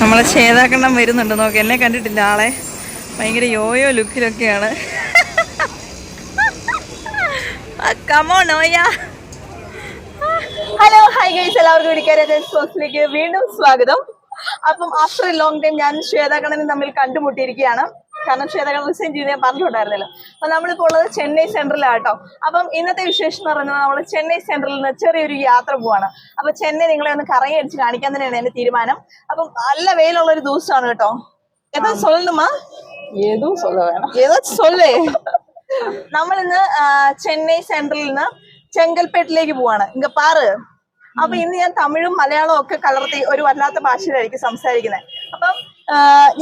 നമ്മളെ ശ്വേതാക്കണ്ണം വരുന്നുണ്ട്. നോക്ക്, എന്നെ കണ്ടിട്ടില്ല ആളെ. ഭയങ്കര യോയോ ലുക്കിലൊക്കെയാണ്. ഹലോ, ഹായ് ഗൈസ്, എല്ലാവർക്കും ഇടിക്കാരേക്ക് വീണ്ടും സ്വാഗതം. അപ്പം ആഫ്റ്റർ എ ലോങ് ടൈം ഞാൻ ശ്വേതാക്കണ്ണനും തമ്മിൽ കണ്ടുമുട്ടിയിരിക്കുകയാണ്. കാരണം ശ്വേതാക്കണ്ണൻ റിസൈൻ ചെയ്ത് ഞാൻ പറഞ്ഞിട്ടുണ്ടായിരുന്നല്ലോ. അപ്പൊ നമ്മളിപ്പോൾ ഉള്ളത് ചെന്നൈ സെൻട്രലാണ് കേട്ടോ. അപ്പം ഇന്നത്തെ വിശേഷം എന്ന് പറയുന്നത് നമ്മൾ ചെന്നൈ സെൻട്രലിൽ നിന്ന് ചെറിയൊരു യാത്ര പോവാണ്. അപ്പൊ ചെന്നൈ നിങ്ങളെ ഒന്ന് കറങ്ങി അടിച്ച് കാണിക്കാൻ തന്നെയാണ് എന്റെ തീരുമാനം. അപ്പം നല്ല വെയിലുള്ള ഒരു ദിവസമാണ് കേട്ടോ. ഏതാ സൊല്ലുമാ? ഏതോ சொல்ல വേണം. ഏതോ സൊല്ലേ. നമ്മളിന്ന് ചെന്നൈ സെൻട്രലിൽ നിന്ന് ചെങ്കൽപ്പേട്ടിലേക്ക് പോവാണ്. ഇങ്ങ പാറ്. അപ്പൊ ഇന്ന് ഞാൻ തമിഴും മലയാളവും ഒക്കെ കലർത്തി ഒരു വല്ലാത്ത ഭാഷയിലായിരിക്കും സംസാരിക്കുന്നത്. അപ്പം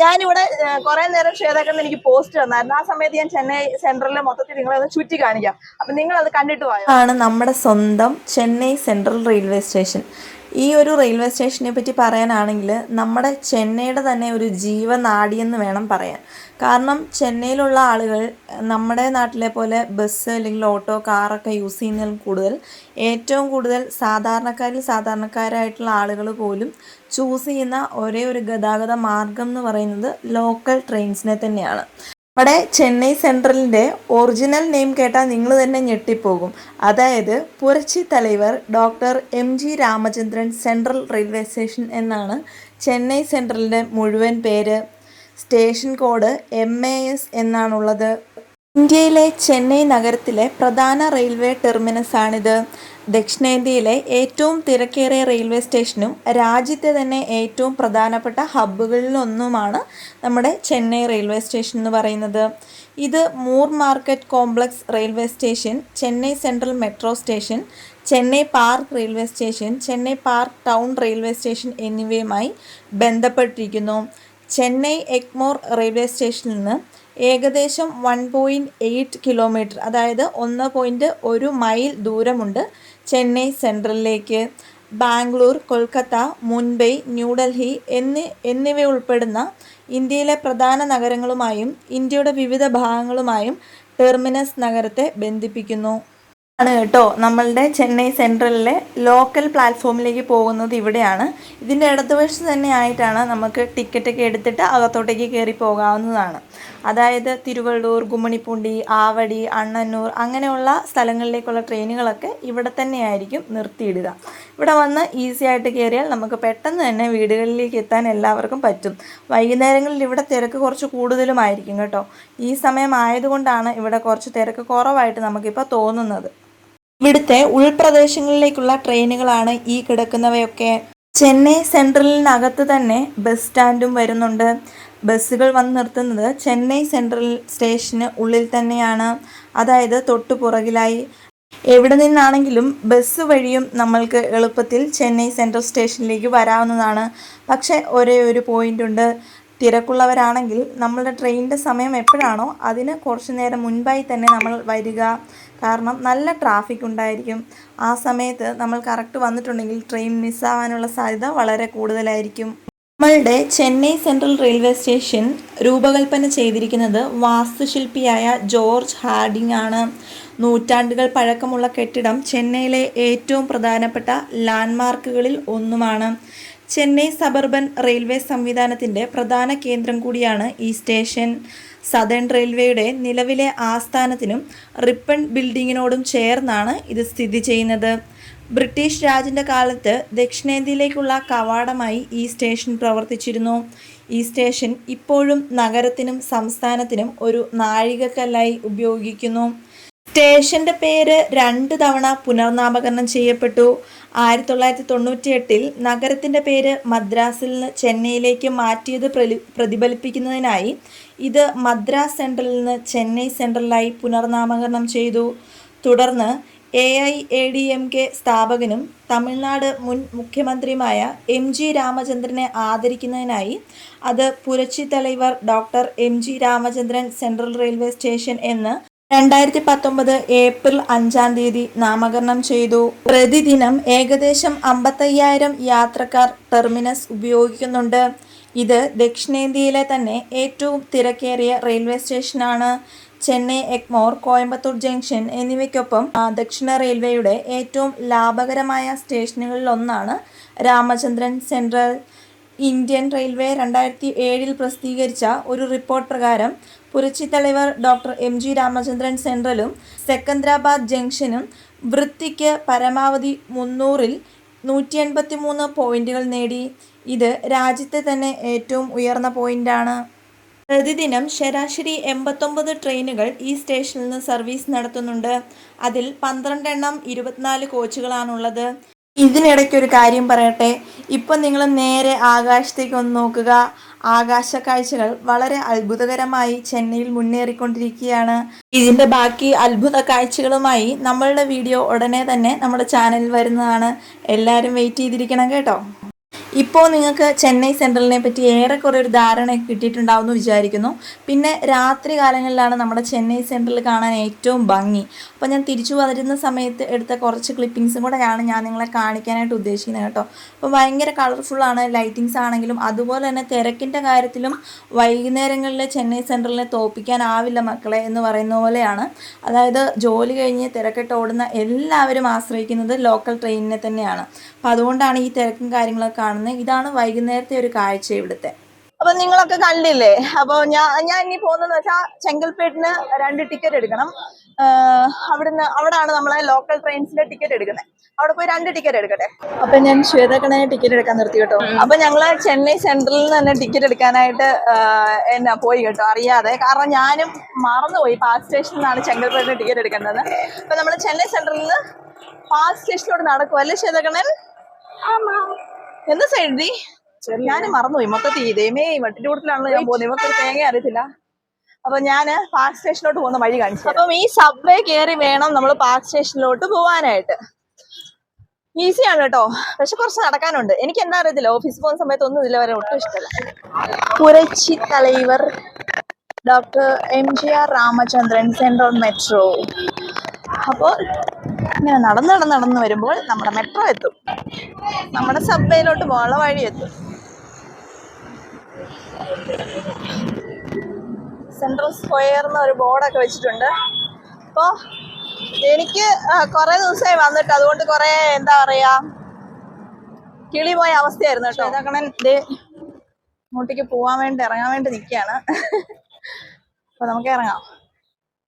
ഞാനിവിടെ കുറെ നേരം ശ്വേതാക്കണ്ണൻ എനിക്ക് പോസ്റ്റ് തന്നായിരുന്നു. ആ സമയത്ത് ഞാൻ ചെന്നൈ സെൻട്രലിലെ മൊത്തത്തിൽ നിങ്ങളെ ഒന്ന് ചുറ്റി കാണിക്കാം. അപ്പൊ നിങ്ങൾ അത് കണ്ടിട്ട് പോയോ? ആണ് നമ്മുടെ സ്വന്തം ചെന്നൈ സെൻട്രൽ റെയിൽവേ സ്റ്റേഷൻ. ഈ ഒരു റെയിൽവേ സ്റ്റേഷനെ പറ്റി പറയാനാണെങ്കിൽ നമ്മുടെ ചെന്നൈയുടെ തന്നെ ഒരു ജീവനാഡിയെന്ന് വേണം പറയാൻ. കാരണം ചെന്നൈയിലുള്ള ആളുകൾ നമ്മുടെ നാട്ടിലെ പോലെ ബസ് അല്ലെങ്കിൽ ഓട്ടോ, കാറൊക്കെ യൂസ് ചെയ്യുന്നതിൽ കൂടുതൽ ഏറ്റവും കൂടുതൽ സാധാരണക്കാരായിട്ടുള്ള ആളുകൾ പോലും ചൂസ് ചെയ്യുന്ന ഒരേ ഒരു ഗതാഗത മാർഗം എന്ന് പറയുന്നത് ലോക്കൽ ട്രെയിൻസിനെ തന്നെയാണ്. നമ്മുടെ ചെന്നൈ സെൻട്രലിൻ്റെ ഒറിജിനൽ നെയിം കേട്ടാൽ നിങ്ങൾ തന്നെ ഞെട്ടിപ്പോകും. അതായത് Puratchi Thalaivar doctor MG Ramachandran central railway station എന്നാണ് ചെന്നൈ സെൻട്രലിൻ്റെ മുഴുവൻ പേര്. സ്റ്റേഷൻ കോഡ് MAS എന്നാണുള്ളത്. ഇന്ത്യയിലെ ചെന്നൈ നഗരത്തിലെ പ്രധാന റെയിൽവേ ടെർമിനസാണിത്. ദക്ഷിണേന്ത്യയിലെ ഏറ്റവും തിരക്കേറിയ റെയിൽവേ സ്റ്റേഷനും രാജ്യത്തെ തന്നെ ഏറ്റവും പ്രധാനപ്പെട്ട ഹബ്ബുകളിലൊന്നുമാണ് നമ്മുടെ ചെന്നൈ റെയിൽവേ സ്റ്റേഷൻ എന്ന് പറയുന്നത്. ഇത് Moore market complex railway station, Chennai central metro station, Chennai park railway station, Chennai park town railway station എന്നിവയുമായി ബന്ധപ്പെട്ടിരിക്കുന്നു. ചെന്നൈ എഗ്മോർ റെയിൽവേ സ്റ്റേഷനിൽ നിന്ന് ഏകദേശം 1.8 കിലോമീറ്റർ, അതായത് 1.1 മൈൽ ദൂരമുണ്ട് ചെന്നൈ സെൻട്രലിലേക്ക്. ബാംഗ്ലൂർ, കൊൽക്കത്ത, മുംബൈ, ന്യൂഡൽഹി എന്നിവയുൾപ്പെടുന്ന ഇന്ത്യയിലെ പ്രധാന നഗരങ്ങളുമായും ഇന്ത്യയുടെ വിവിധ ഭാഗങ്ങളുമായും ടെർമിനസ് നഗരത്തെ ബന്ധിപ്പിക്കുന്നു. ആണ് കേട്ടോ നമ്മളുടെ ചെന്നൈ സെൻട്രലിലെ ലോക്കൽ പ്ലാറ്റ്ഫോമിലേക്ക് പോകുന്നത് ഇവിടെയാണ്. ഇതിൻ്റെ ഇടതുവശത്ത് തന്നെ ആയിട്ടാണ് നമുക്ക് ടിക്കറ്റൊക്കെ എടുത്തിട്ട് അകത്തോട്ടേക്ക് കയറി പോകാവുന്നതാണ്. അതായത് തിരുവള്ളൂർ, ഗുമ്മണിപ്പൂണ്ടി, ആവടി, അണ്ണന്നൂർ അങ്ങനെയുള്ള സ്ഥലങ്ങളിലേക്കുള്ള ട്രെയിനുകളൊക്കെ ഇവിടെ തന്നെയായിരിക്കും നിർത്തിയിടുക. ഇവിടെ വന്ന് ഈസി ആയിട്ട് കയറിയാൽ നമുക്ക് പെട്ടെന്ന് തന്നെ വീടുകളിലേക്ക് എത്താൻ എല്ലാവർക്കും പറ്റും. വൈകുന്നേരങ്ങളിൽ ഇവിടെ തിരക്ക് കുറച്ച് കൂടുതലുമായിരിക്കും കേട്ടോ. ഈ സമയം ആയതുകൊണ്ടാണ് ഇവിടെ കുറച്ച് തിരക്ക് കുറവായിട്ട് നമുക്കിപ്പോൾ തോന്നുന്നത്. ഇവിടുത്തെ ഉൾപ്രദേശങ്ങളിലേക്കുള്ള ട്രെയിനുകളാണ് ഈ കിടക്കുന്നവയൊക്കെ. ചെന്നൈ സെൻട്രലിനകത്ത് തന്നെ ബസ് സ്റ്റാൻഡും വരുന്നുണ്ട്. ബസ്സുകൾ വന്ന് നിർത്തുന്നത് ചെന്നൈ സെൻട്രൽ സ്റ്റേഷന് ഉള്ളിൽ തന്നെയാണ്, അതായത് തൊട്ടു പുറകിലായി. എവിടെ നിന്നാണെങ്കിലും ബസ് വഴിയും നമ്മൾക്ക് എളുപ്പത്തിൽ ചെന്നൈ സെൻട്രൽ സ്റ്റേഷനിലേക്ക് വരാവുന്നതാണ്. പക്ഷേ ഒരേ ഒരു പോയിൻ്റ് ഉണ്ട്. തിരക്കുള്ളവരാണെങ്കിൽ നമ്മളുടെ ട്രെയിനിൻ്റെ സമയം എപ്പോഴാണോ അതിന് കുറച്ച് നേരം മുൻപായി തന്നെ നമ്മൾ വരിക. കാരണം നല്ല ട്രാഫിക് ഉണ്ടായിരിക്കും. ആ സമയത്ത് നമ്മൾ കറക്റ്റ് വന്നിട്ടുണ്ടെങ്കിൽ ട്രെയിൻ മിസ്സാവാനുള്ള സാധ്യത വളരെ കൂടുതലായിരിക്കും. നമ്മളുടെ ചെന്നൈ സെൻട്രൽ റെയിൽവേ സ്റ്റേഷൻ രൂപകൽപ്പന ചെയ്തിരിക്കുന്നത് വാസ്തുശില്പിയായ ജോർജ് ഹാർഡിംഗ് ആണ്. നൂറ്റാണ്ടുകൾ പഴക്കമുള്ള കെട്ടിടം ചെന്നൈയിലെ ഏറ്റവും പ്രധാനപ്പെട്ട ലാൻഡ്മാർക്കുകളിൽ ഒന്നുമാണ്. ചെന്നൈ സബർബൻ റെയിൽവേ സംവിധാനത്തിൻ്റെ പ്രധാന കേന്ദ്രം കൂടിയാണ് ഈ സ്റ്റേഷൻ. സദേൺ റെയിൽവേയുടെ നിലവിലെ ആസ്ഥാനത്തിനും റിപ്പൺ ബിൽഡിങ്ങിനോടും ചേർന്നാണ് ഇത് സ്ഥിതി ചെയ്യുന്നത്. ബ്രിട്ടീഷ് രാജിൻ്റെ കാലത്ത് ദക്ഷിണേന്ത്യയിലേക്കുള്ള കവാടമായി ഈ സ്റ്റേഷൻ പ്രവർത്തിച്ചിരുന്നു. ഈ സ്റ്റേഷൻ ഇപ്പോഴും നഗരത്തിനും സംസ്ഥാനത്തിനും ഒരു നാഴികക്കല്ലായി ഉപയോഗിക്കുന്നു. സ്റ്റേഷൻ്റെ പേര് 2 തവണ പുനർനാമകരണം ചെയ്യപ്പെട്ടു. 1998 നഗരത്തിൻ്റെ പേര് മദ്രാസിൽ നിന്ന് ചെന്നൈയിലേക്ക് മാറ്റിയത് പ്രതിഫലിപ്പിക്കുന്നതിനായി ഇത് മദ്രാസ് സെൻട്രലിൽ നിന്ന് ചെന്നൈ സെൻട്രലായി പുനർനാമകരണം ചെയ്തു. തുടർന്ന് AIADMK സ്ഥാപകനും തമിഴ്നാട് മുൻ മുഖ്യമന്ത്രിയുമായ MG രാമചന്ദ്രനെ ആദരിക്കുന്നതിനായി അത് Puratchi Thalaivar doctor MG Ramachandran central railway station എന്ന് 2019 ഏപ്രിൽ 5-ാം തീയതി നാമകരണം ചെയ്തു. പ്രതിദിനം ഏകദേശം 55,000 യാത്രക്കാർ ടെർമിനസ് ഉപയോഗിക്കുന്നുണ്ട്. ഇത് ദക്ഷിണേന്ത്യയിലെ തന്നെ ഏറ്റവും തിരക്കേറിയ റെയിൽവേ സ്റ്റേഷനാണ്. ചെന്നൈ എഗ്മോർ, കോയമ്പത്തൂർ ജംഗ്ഷൻ എന്നിവയ്ക്കൊപ്പം ദക്ഷിണ റെയിൽവേയുടെ ഏറ്റവും ലാഭകരമായ സ്റ്റേഷനുകളിലൊന്നാണ് രാമചന്ദ്രൻ സെൻട്രൽ. ഇന്ത്യൻ റെയിൽവേ 2007 പ്രസിദ്ധീകരിച്ച ഒരു റിപ്പോർട്ട് പ്രകാരം പുരച്ചിത്തലൈവർ ഡോക്ടർ എം.ജി. രാമചന്ദ്രൻ സെൻട്രലും സെക്കന്ദ്രാബാദ് ജംഗ്ഷനും വൃത്തിക്ക് പരമാവധി 300-ൽ 183 പോയിന്റുകൾ നേടി. ഇത് രാജ്യത്തെ തന്നെ ഏറ്റവും ഉയർന്ന പോയിന്റാണ്. പ്രതിദിനം ശരാശരി 89 ട്രെയിനുകൾ ഈ സ്റ്റേഷനിൽ നിന്ന് സർവീസ് നടത്തുന്നുണ്ട്. അതിൽ 12 എണ്ണം 24 കോച്ചുകളാണുള്ളത്. ഇതിനിടയ്ക്കൊരു കാര്യം പറയട്ടെ, ഇപ്പം നിങ്ങൾ നേരെ ആകാശത്തേക്ക് ഒന്ന് നോക്കുക. ആകാശ കാഴ്ചകൾ വളരെ അത്ഭുതകരമായി ചെന്നൈയിൽ മുന്നേറിക്കൊണ്ടിരിക്കുകയാണ്. ഇതിൻ്റെ ബാക്കി അത്ഭുത കാഴ്ചകളുമായി നമ്മളുടെ വീഡിയോ ഉടനെ തന്നെ നമ്മുടെ ചാനലിൽ വരുന്നതാണ്. എല്ലാവരും വെയിറ്റ് ചെയ്തിരിക്കണം കേട്ടോ. ഇപ്പോൾ നിങ്ങൾക്ക് ചെന്നൈ സെൻട്രലിനെ പറ്റി ഏറെക്കുറെ ഒരു ധാരണ കിട്ടിയിട്ടുണ്ടാവുമെന്ന് വിചാരിക്കുന്നു. പിന്നെ രാത്രി കാലങ്ങളിലാണ് നമ്മുടെ ചെന്നൈ സെൻട്രൽ കാണാൻ ഏറ്റവും ഭംഗി. അപ്പോൾ ഞാൻ തിരിച്ചു വരുന്ന സമയത്ത് എടുത്ത കുറച്ച് ക്ലിപ്പിങ്സും കൂടെയാണ് ഞാൻ നിങ്ങളെ കാണിക്കാനായിട്ട് ഉദ്ദേശിക്കുന്നത് കേട്ടോ. അപ്പോൾ ഭയങ്കര കളർഫുള്ളാണ്, ലൈറ്റിങ്സ് ആണെങ്കിലും. അതുപോലെ തന്നെ തിരക്കിൻ്റെ കാര്യത്തിലും വൈകുന്നേരങ്ങളിൽ ചെന്നൈ സെൻട്രലിനെ തോൽപ്പിക്കാനാവില്ല മക്കളെ എന്ന് പറയുന്ന പോലെയാണ്. അതായത് ജോലി കഴിഞ്ഞ് തിരക്കിട്ട് ഓടുന്ന എല്ലാവരും ആശ്രയിക്കുന്നത് ലോക്കൽ ട്രെയിനിനെ തന്നെയാണ്. അപ്പോൾ അതുകൊണ്ടാണ് ഈ തിരക്കും കാര്യങ്ങളൊക്കെ കാണുന്നത്. ഇതാണ് വൈകുന്നേരത്തെ ഒരു കാഴ്ച ഇവിടുത്തെ. അപ്പൊ നിങ്ങളൊക്കെ കണ്ടില്ലേ. അപ്പൊ ഞാൻ ഇനി പോകുന്നതെന്ന് വെച്ചാൽ ചെങ്കൽപ്പേട്ടിന് 2 ടിക്കറ്റ് എടുക്കണം. അവിടാണ് നമ്മളെ ലോക്കൽ ട്രെയിൻസിന്റെ ടിക്കറ്റ് എടുക്കുന്നത്. അവിടെ പോയി 2 ടിക്കറ്റ് എടുക്കട്ടെ. അപ്പൊ ഞാൻ ശ്വേതകണയെ ടിക്കറ്റ് എടുക്കാൻ നിർത്തി കേട്ടോ. അപ്പൊ ഞങ്ങള് ചെന്നൈ സെൻട്രലിൽ നിന്ന് തന്നെ ടിക്കറ്റ് എടുക്കാനായിട്ട് പോയി കേട്ടോ, അറിയാതെ. കാരണം ഞാനും മറന്നുപോയി പാസ് സ്റ്റേഷനിൽ നിന്നാണ് ചെങ്കൽപ്പേട്ടിന് ടിക്കറ്റ് എടുക്കേണ്ടത്. അപ്പൊ നമ്മള് ചെന്നൈ സെൻട്രലിൽ നിന്ന് പാസ് സ്റ്റേഷനിലോട്ട് നടക്കും അല്ലേ ശ്വേതകണൻ? എന്താ സൈഡി? ഞാനും മറന്നുപോയി മൊത്തത്തിൽ. ഇതേമേ വട്ടിന്റെ കൂട്ടത്തിലാണല്ലോ ഞാൻ പോകുന്നത്. ഇവർക്ക് തേങ്ങ അറിയത്തില്ല. അപ്പൊ ഞാന് പാർക്ക് സ്റ്റേഷനിലോട്ട് പോകുന്ന വഴി കാണിച്ചു. അപ്പം ഈ സബ്വേ കയറി വേണം നമ്മൾ പാർക്ക് സ്റ്റേഷനിലോട്ട് പോവാനായിട്ട്. ഈസിയാണ് കേട്ടോ, പക്ഷെ കുറച്ച് നടക്കാനുണ്ട്. എനിക്ക് എന്താ അറിയത്തില്ല, ഓഫീസിൽ പോകുന്ന സമയത്ത് ഒന്നും ഇതിൽ വരെ ഒട്ടും ഇഷ്ടമല്ല. Puratchi Thalaivar doctor MGR. Ramachandran central metro. അപ്പോൾ ഇങ്ങനെ നടന്ന് വരുമ്പോൾ നമ്മുടെ മെട്രോ എത്തും, നമ്മുടെ സബ്വേയിലോട്ട് പോകാനുള്ള വഴി എത്തും. സെൻട്രൽ സ്ക്വയർ എന്ന ഒരു ബോർഡൊക്കെ വെച്ചിട്ടുണ്ട്. അപ്പോൾ എനിക്ക് കുറെ ദിവസമായി വന്നിട്ട്, അതുകൊണ്ട് കുറെ എന്താ പറയാ കിളി പോയ അവസ്ഥയായിരുന്നു കേട്ടോ. ഇതാക്കണൻ ഇത് അങ്ങോട്ടേക്ക് ഇറങ്ങാൻ വേണ്ടി നിൽക്കുകയാണ്. അപ്പൊ നമുക്ക് ഇറങ്ങാം.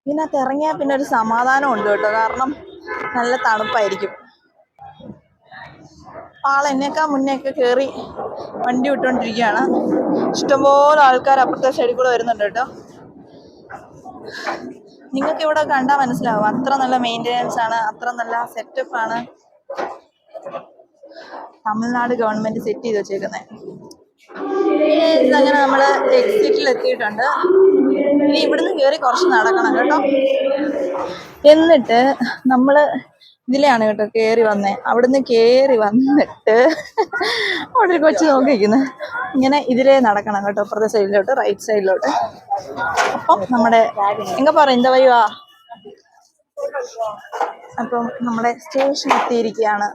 ഇതിനകത്ത് ഇറങ്ങിയാൽ പിന്നെ ഒരു സമാധാനം ഉണ്ട് കേട്ടോ, കാരണം നല്ല തണുപ്പായിരിക്കും. ആളെന്നേക്കാൾ മുന്നേയൊക്കെ കയറി വണ്ടി വിട്ടുകൊണ്ടിരിക്കുകയാണ്. ഇഷ്ടംപോലെ ആൾക്കാർ അപ്പുറത്തെ സൈഡിൽ കൂടെ വരുന്നുണ്ട് കേട്ടോ. നിങ്ങൾക്ക് ഇവിടെ കണ്ടാൽ മനസ്സിലാവും, അത്ര നല്ല മെയിൻ്റെനൻസ് ആണ്, അത്ര നല്ല സെറ്റപ്പ് ആണ് തമിഴ്നാട് ഗവൺമെന്റ് സെറ്റ് ചെയ്ത് വെച്ചേക്കുന്നത്. അങ്ങനെ നമ്മൾ എക്സിറ്റിൽ എത്തിയിട്ടുണ്ട്. ഇനി ഇവിടുന്ന് കയറി കുറച്ച് നടക്കണം കേട്ടോ. എന്നിട്ട് നമ്മള് ഇതിലെയാണ് കേട്ടോ കയറി വന്നേ. അവിടുന്ന് കയറി വന്നിട്ട് അവിടെ ഒരു കൊച്ചു നോക്കിയിരിക്കുന്നത്. ഇങ്ങനെ ഇതിലേ നടക്കണം കേട്ടോ, അപ്പുറത്തെ സൈഡിലോട്ട്, റൈറ്റ് സൈഡിലോട്ട്. അപ്പം നമ്മുടെ എങ്ക പറ എന്താ വയ്യുവാ. അപ്പം നമ്മുടെ സ്റ്റേഷൻ എത്തിയിരിക്കുകയാണ്.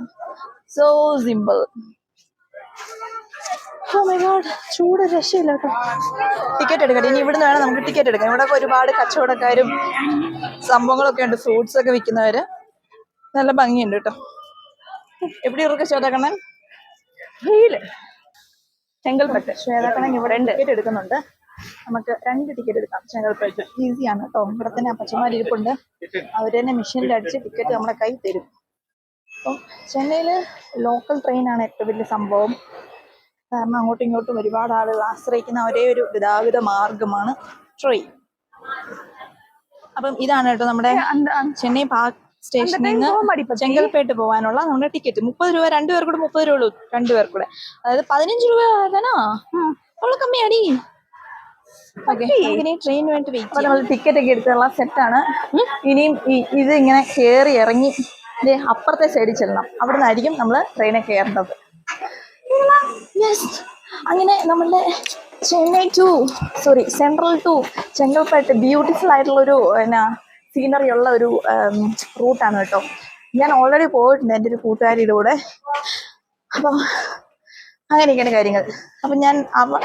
So simple. Oh my God, ചൂട് രക്ഷയില്ല കേട്ടോ. ടിക്കറ്റ് എടുക്കട്ടെ. ഇനി ഇവിടുന്ന് വേണം നമുക്ക് ടിക്കറ്റ് എടുക്കാം. ഇവിടെ ഒരുപാട് കച്ചവടക്കാരും സംഭവങ്ങളൊക്കെ ഉണ്ട്, ഫ്രൂട്ട്സ് ഒക്കെ വിൽക്കുന്നവര്. നല്ല ഭംഗിയുണ്ട് കേട്ടോ. എവിടെ ഇവർക്ക് ശ്വേതകണ്ണൻ വെയില് ചെങ്കൽപ്പെട്ട്. ശ്വേതകണ്ണൻ ഇവിടെ ടിക്കറ്റ് എടുക്കുന്നുണ്ട്. നമുക്ക് 2 ടിക്കറ്റ് എടുക്കാം ചെങ്കൽപ്പെട്ട്. ഈസിയാണ് കേട്ടോ. ഇവിടെ തന്നെ അപ്പച്ചന്മാർ ഇരിപ്പുണ്ട്, അവർ തന്നെ മെഷീനിൽ അടിച്ച് ടിക്കറ്റ് നമ്മളെ കൈ തരും. അപ്പം ചെന്നൈയില് ലോക്കൽ ട്രെയിനാണ് ഏറ്റവും വലിയ സംഭവം. കാരണം അങ്ങോട്ടും ഇങ്ങോട്ടും ഒരുപാട് ആളുകൾ ആശ്രയിക്കുന്ന ഒരേ ഒരു ഗതാഗത മാർഗമാണ് ട്രെയിൻ. അപ്പം ഇതാണ് കേട്ടോ നമ്മുടെ ചെന്നൈ പാർക്ക് സ്റ്റേഷനിൽ നിന്ന് ചെങ്കൽപ്പേട്ട് പോകാനുള്ള നമ്മുടെ ടിക്കറ്റ്. 30 രൂപ, 2 പേർ കൂടെ 30 രൂപ ഉള്ളൂ. 2 പേർ കൂടെ, അതായത് 15 രൂപ ആകാനാ അവളെ കമ്മിയാടി. ഓക്കെ, ഇനി ട്രെയിന് വേണ്ടി വെയിറ്റ്. നമ്മൾ ടിക്കറ്റ് ഒക്കെ എടുത്തുള്ള സെറ്റാണ്. ഇനിയും ഇത് ഇങ്ങനെ കയറി ഇറങ്ങി അപ്പുറത്തെ സൈഡിൽ ചെല്ലണം. അവിടെ നിന്നായിരിക്കും നമ്മൾ ട്രെയിനെ കയറേണ്ടത്. അങ്ങനെ നമ്മളുടെ സെൻട്രൽ ടു ചെങ്കൽപ്പേട്ട് ബ്യൂട്ടിഫുൾ ആയിട്ടുള്ളൊരു സീനറി ഉള്ള ഒരു റൂട്ടാണ് കേട്ടോ. ഞാൻ ഓൾറെഡി പോയിട്ടുണ്ട് എൻ്റെ ഒരു കൂട്ടുകാരിയുടെ കൂടെ. അപ്പം അങ്ങനെയൊക്കെയാണ് കാര്യങ്ങൾ. അപ്പം ഞാൻ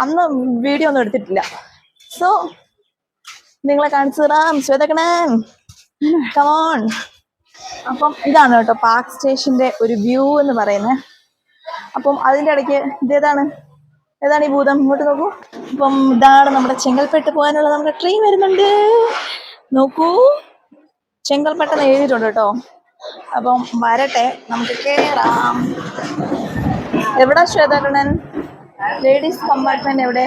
അന്ന് വീഡിയോ ഒന്നും എടുത്തിട്ടില്ല. സോ നിങ്ങളെ കാണിച്ചു തരാം. ശ്വേതകണൻ കമോൺ. അപ്പം ഇതാണ് കേട്ടോ പാർക്ക് സ്റ്റേഷന്റെ ഒരു വ്യൂ എന്ന് പറയുന്നത്. അപ്പം അതിൻ്റെ ഇടയ്ക്ക് ഇതേതാണ് ഏതാണ് ഈ ഭൂതം? ഇങ്ങോട്ട് നോക്കൂ. അപ്പം ഇതാണ് നമ്മുടെ ചെങ്കൽപ്പെട്ട് പോകാനുള്ള നമ്മുടെ ട്രെയിൻ വരുന്നുണ്ട്. നോക്കൂ, ചെങ്കൽപ്പെട്ടെന്ന് എഴുതിയിട്ടുണ്ട് കേട്ടോ. അപ്പം വരട്ടെ, നമുക്ക് കേറാം. എവിടെ ശ്വേതാകണ്ണൻ? ലേഡീസ് കമ്പാർട്ട്മെന്റ് എവിടെ?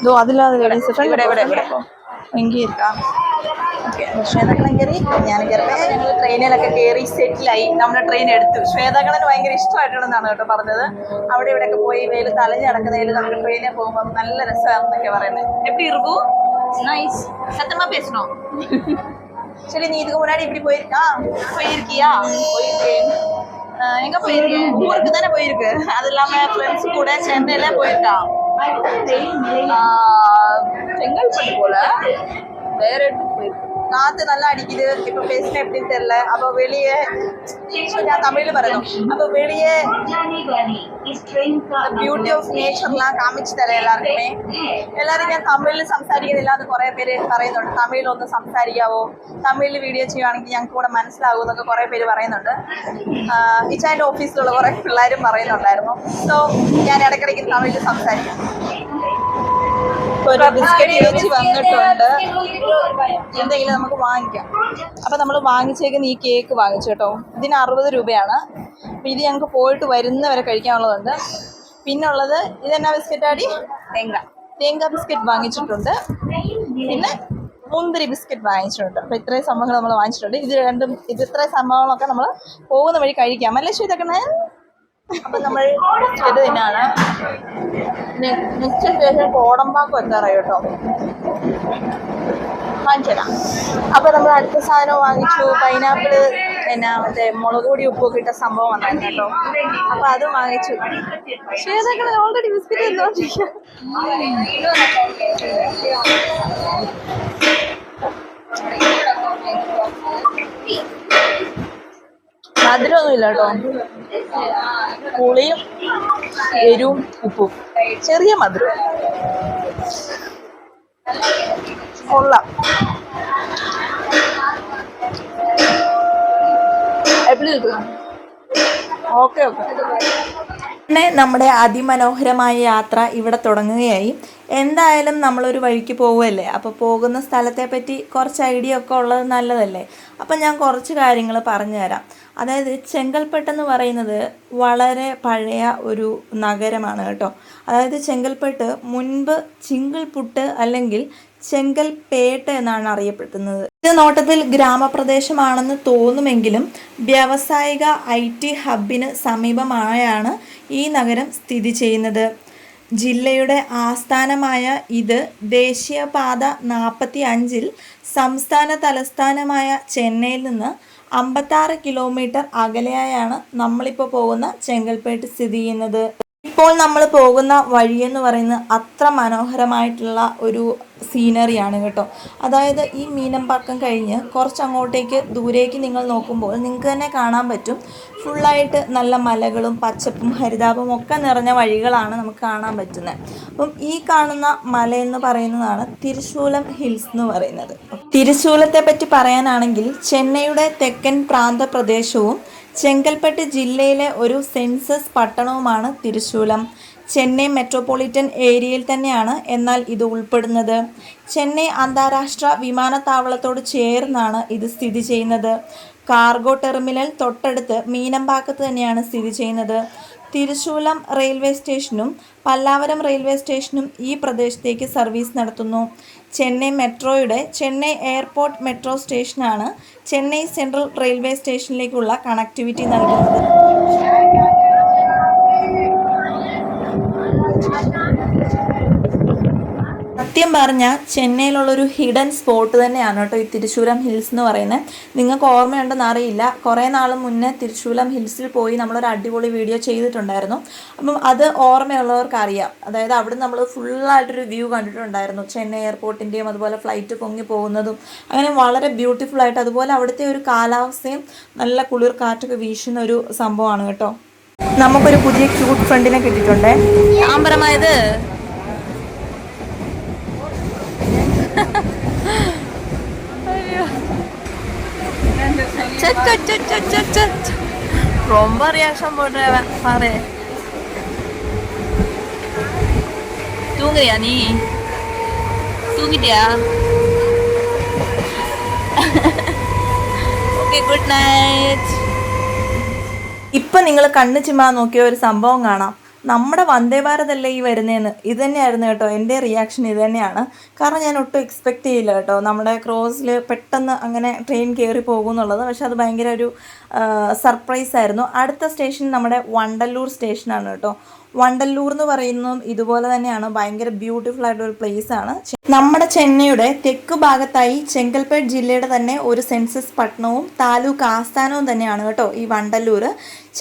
ഇതോ അതില്ലാതെ ലേഡീസ് എങ്കിൽ ഇരിക്കാം. ഓക്കെ, ശ്വേതാകണ്ണൻ കയറി, ഞാൻ കയറട്ടെ. ഞങ്ങൾ ട്രെയിനിലൊക്കെ കയറി സെറ്റിലായി. നമ്മുടെ ട്രെയിൻ എടുത്തു. ശ്വേതാകണ്ണന് ഭയങ്കര ഇഷ്ടമായിട്ടുണ്ടെന്നാണ് കേട്ടോ പറഞ്ഞത്. അവിടെ ഇവിടെയൊക്കെ പോയി വെയിൽ തലഞ്ഞ് നടക്കുന്നതിൽ നമുക്ക് ട്രെയിനിൽ പോകുമ്പോൾ നല്ല രസമാണെന്നൊക്കെ പറയുന്നത്. എപ്പി ഇറുകു നൈസ് സത്യമാ പേസണോ? சரி, நீ இதுக்கு முன்னாடி இப்படி போயிருக்கா? போயிருக்கியா? போயிருக்கேன். எங்க போயிருக்கேன்? ஊருக்கு தானே போயிருக்கு. அது இல்லாம ஃப்ரெண்ட்ஸ் கூட சென்னையில போயிருக்கா. செங்கல்பட்டு போல வேற இடத்துக்கு போயிருக்கு. காத்து நல்லா அடிக்குது. இப்ப பேசினேன் எப்படின்னு தெரியல. அப்ப வெளியே ഞാൻ തമിഴിൽ പറയുന്നു. അപ്പൊ വെളിയെ ബ്യൂട്ടി ഓഫ് നേച്ചർலாம் കാണിച്ചു തരാം എല്ലാവർക്കുമേ. എല്ലാവരും ഞാൻ തമിഴിൽ സംസാരിക്കുന്നില്ല എന്ന് കുറെ പേര് പറയുന്നുണ്ട്. തമിഴിലൊന്ന് സംസാരിക്കാവോ, തമിഴിൽ വീഡിയോ ചെയ്യുവാണെങ്കിൽ ഞങ്ങൾക്ക് കൂടെ മനസ്സിലാവും എന്നൊക്കെ കുറെ പേര് പറയുന്നുണ്ട്. ഇച്ചാൻ്റെ ഓഫീസിലുള്ള കുറെ പിള്ളേരും പറയുന്നുണ്ടായിരുന്നു. സോ ഞാൻ ഇടയ്ക്കിടയ്ക്ക് തമിഴിൽ സംസാരിക്കാം. ഒരു ബിസ്ക്കറ്റ് ചേച്ചി വന്നിട്ടുണ്ട്. എന്തെങ്കിലും നമുക്ക് വാങ്ങിക്കാം. അപ്പം നമ്മൾ വാങ്ങിച്ചേക്കുന്ന ഈ കേക്ക് വാങ്ങിച്ചു കേട്ടോ. ഇതിന് 60 രൂപയാണ്. അപ്പം ഇത് ഞങ്ങൾക്ക് പോയിട്ട് വരുന്നവരെ കഴിക്കാനുള്ളതുണ്ട്. പിന്നുള്ളത് ഇതെന്നാ ബിസ്ക്കറ്റാടി? തേങ്ങ ബിസ്ക്കറ്റ് വാങ്ങിച്ചിട്ടുണ്ട്. പിന്നെ മുന്തിരി ബിസ്ക്കറ്റ് വാങ്ങിച്ചിട്ടുണ്ട്. അപ്പോൾ ഇത്രയും സംഭവങ്ങൾ നമ്മൾ വാങ്ങിച്ചിട്ടുണ്ട്. ഇത് ഇത്രയും സംഭവങ്ങളൊക്കെ നമ്മൾ പോകുന്ന വഴി കഴിക്കാം. അല്ലേ ശ്വേതക്കണ്ണൻ? അപ്പം നമ്മൾ ബിസ്ക്കറ്റ് തന്നെയാണ്. നെക്സ്റ്റ് സ്റ്റേഷൻ കോടമ്പാക്കം എത്താറായി കേട്ടോ. വാങ്ങിച്ചതാ. അപ്പൊ നമ്മൾ അടുത്ത സാധനം വാങ്ങിച്ചു. പൈനാപ്പിള് മറ്റേ മുളക് പൊടി ഉപ്പൊക്കെ ഇട്ട സംഭവം വന്നായിരുന്നു കേട്ടോ. അപ്പൊ അത് വാങ്ങിച്ചു. ശ്വേതക്കണ്ണൻ ഓൾറെഡി ബിസ്ക്കറ്റ് തന്നോണ്ടിരിക്കുക. മധുരമൊന്നുമില്ല കേട്ടോ. പുളിയും എരിവും ഉപ്പും, ചെറിയ മധുരം. കൊള്ളാം. Okay okay. പിന്നെ നമ്മുടെ അതിമനോഹരമായ യാത്ര ഇവിടെ തുടങ്ങുകയായി. എന്തായാലും നമ്മളൊരു വഴിക്ക് പോവുമല്ലേ, അപ്പോൾ പോകുന്ന സ്ഥലത്തെ പറ്റി കുറച്ച് ഐഡിയ ഒക്കെ ഉള്ളത് നല്ലതല്ലേ. അപ്പം ഞാൻ കുറച്ച് കാര്യങ്ങൾ പറഞ്ഞു തരാം. അതായത് ചെങ്കൽപ്പെട്ട് പറയുന്നത് വളരെ പഴയ ഒരു നഗരമാണ് കേട്ടോ. അതായത് ചെങ്കൽപ്പെട്ട് മുൻപ് ചിങ്കിൾപുട്ട് അല്ലെങ്കിൽ ചെങ്കൽപേട്ട് എന്നാണ് അറിയപ്പെടുന്നത്. ഇത് നോട്ടത്തിൽ ഗ്രാമപ്രദേശമാണെന്ന് തോന്നുമെങ്കിലും വ്യാവസായിക IT ഹബിന് സമീപമായാണ് ഈ നഗരം സ്ഥിതി ചെയ്യുന്നത്. ജില്ലയുടെ ആസ്ഥാനമായ ഇത് ദേശീയപാത 45 സംസ്ഥാന തലസ്ഥാനമായ ചെന്നൈയിൽ നിന്ന് 56 കിലോമീറ്റർ അകലെയായാണ് നമ്മളിപ്പോൾ പോകുന്ന ചെങ്കൽപ്പേട്ട് സ്ഥിതി ചെയ്യുന്നത്. ഇപ്പോൾ നമ്മൾ പോകുന്ന വഴിയെന്ന് പറയുന്നത് അത്ര മനോഹരമായിട്ടുള്ള ഒരു സീനറിയാണ് കേട്ടോ. അതായത് ഈ മീനമ്പാക്കം കഴിഞ്ഞ് കുറച്ചങ്ങോട്ടേക്ക് ദൂരേക്ക് നിങ്ങൾ നോക്കുമ്പോൾ നിങ്ങൾക്ക് തന്നെ കാണാൻ പറ്റും, ഫുള്ളായിട്ട് നല്ല മലകളും പച്ചപ്പും ഹരിതാപവും ഒക്കെ നിറഞ്ഞ വഴികളാണ് നമുക്ക് കാണാൻ പറ്റുന്നത്. അപ്പം ഈ കാണുന്ന മലയെന്ന് പറയുന്നതാണ് തിരുശൂലം ഹിൽസ് എന്ന് പറയുന്നത്. തിരുശൂലത്തെ പറ്റി പറയാനാണെങ്കിൽ ചെന്നൈയുടെ തെക്കൻ പ്രാന്തപ്രദേശവും ചെങ്കൽപ്പെട്ട് ജില്ലയിലെ ഒരു സെൻസസ് പട്ടണവുമാണ് തിരുശൂലം. ചെന്നൈ മെട്രോപൊളിറ്റൻ ഏരിയയിൽ തന്നെയാണ് എന്നാൽ ഇത് ഉൾപ്പെടുന്നത്. ചെന്നൈ അന്താരാഷ്ട്ര വിമാനത്താവളത്തോട് ചേർന്നാണ് ഇത് സ്ഥിതി ചെയ്യുന്നത്. കാർഗോ ടെർമിനൽ തൊട്ടടുത്ത് മീനമ്പാക്കത്ത് തന്നെയാണ് സ്ഥിതി ചെയ്യുന്നത്. തിരുശൂലം റെയിൽവേ സ്റ്റേഷനും പല്ലാവരം റെയിൽവേ സ്റ്റേഷനും ഈ പ്രദേശത്തേക്ക് സർവീസ് നടത്തുന്നു. ചെന്നൈ മെട്രോയുടെ ചെന്നൈ എയർപോർട്ട് മെട്രോ സ്റ്റേഷനാണ് ചെന്നൈ സെൻട്രൽ റെയിൽവേ സ്റ്റേഷനിലേക്കുള്ള കണക്ടിവിറ്റി നൽകുന്നത്. സത്യം പറഞ്ഞാൽ ചെന്നൈയിലുള്ളൊരു ഹിഡൻ സ്പോട്ട് തന്നെയാണ് കേട്ടോ ഈ തിരുശൂലം ഹിൽസ് എന്ന് പറയുന്നത്. നിങ്ങൾക്ക് ഓർമ്മയുണ്ടെന്ന് അറിയില്ല, കുറേ നാൾ മുന്നേ തിരുശൂലം ഹിൽസിൽ പോയി നമ്മളൊരു അടിപൊളി വീഡിയോ ചെയ്തിട്ടുണ്ടായിരുന്നു. അപ്പം അത് ഓർമ്മയുള്ളവർക്ക് അറിയാം. അതായത് അവിടെ നമ്മൾ ഫുള്ളായിട്ടൊരു വ്യൂ കണ്ടിട്ടുണ്ടായിരുന്നു, ചെന്നൈ എയർപോർട്ടിൻ്റെയും അതുപോലെ ഫ്ലൈറ്റ് പൊങ്ങി പോകുന്നതും അങ്ങനെ വളരെ ബ്യൂട്ടിഫുൾ ആയിട്ട്. അതുപോലെ അവിടുത്തെ ഒരു കാലാവസ്ഥയും നല്ല കുളിർ കാറ്റൊക്കെ വീശുന്ന ഒരു സംഭവമാണ് കേട്ടോ. നമുക്കൊരു പുതിയ ക്യൂട്ട് ഫ്രണ്ടിനെ കിട്ടിയിട്ടുണ്ടേ. ആമ്പരമായത് ரொம்ப ரியாக்ஷன் போடுறவன் பாரு. തൂങ്ങിയാ നീ തൂങ്ങിട്ടിയാ? Okay, good night. ഇപ്പം നിങ്ങൾ കണ്ണ് ചിമ്മാ നോക്കിയ ഒരു സംഭവം കാണാം. നമ്മുടെ വന്ദേ ഭാരത് അല്ലേ ഈ വരുന്നതെന്ന്. ഇത് തന്നെയായിരുന്നു കേട്ടോ എൻ്റെ റിയാക്ഷൻ. ഇത് തന്നെയാണ്. കാരണം ഞാൻ ഒട്ടും എക്സ്പെക്റ്റ് ചെയ്യില്ല കേട്ടോ നമ്മുടെ ക്രോസിൽ പെട്ടെന്ന് അങ്ങനെ ട്രെയിൻ കയറി പോകും എന്നുള്ളത്. പക്ഷെ അത് ഭയങ്കര ഒരു സർപ്രൈസ് ആയിരുന്നു. അടുത്ത സ്റ്റേഷൻ നമ്മുടെ വണ്ടല്ലൂർ സ്റ്റേഷനാണ് കേട്ടോ. വണ്ടല്ലൂർ എന്ന് പറയുന്നതും ഇതുപോലെ തന്നെയാണ്. ഭയങ്കര ബ്യൂട്ടിഫുൾ ആയിട്ടൊരു പ്ലേസ് ആണ്. നമ്മുടെ ചെന്നൈയുടെ തെക്കു ഭാഗത്തായി ചെങ്കൽപ്പേട്ട് ജില്ലയുടെ തന്നെ ഒരു സെൻസസ് പട്ടണവും താലൂക്ക് ആസ്ഥാനവും തന്നെയാണ് കേട്ടോ ഈ വണ്ടല്ലൂർ.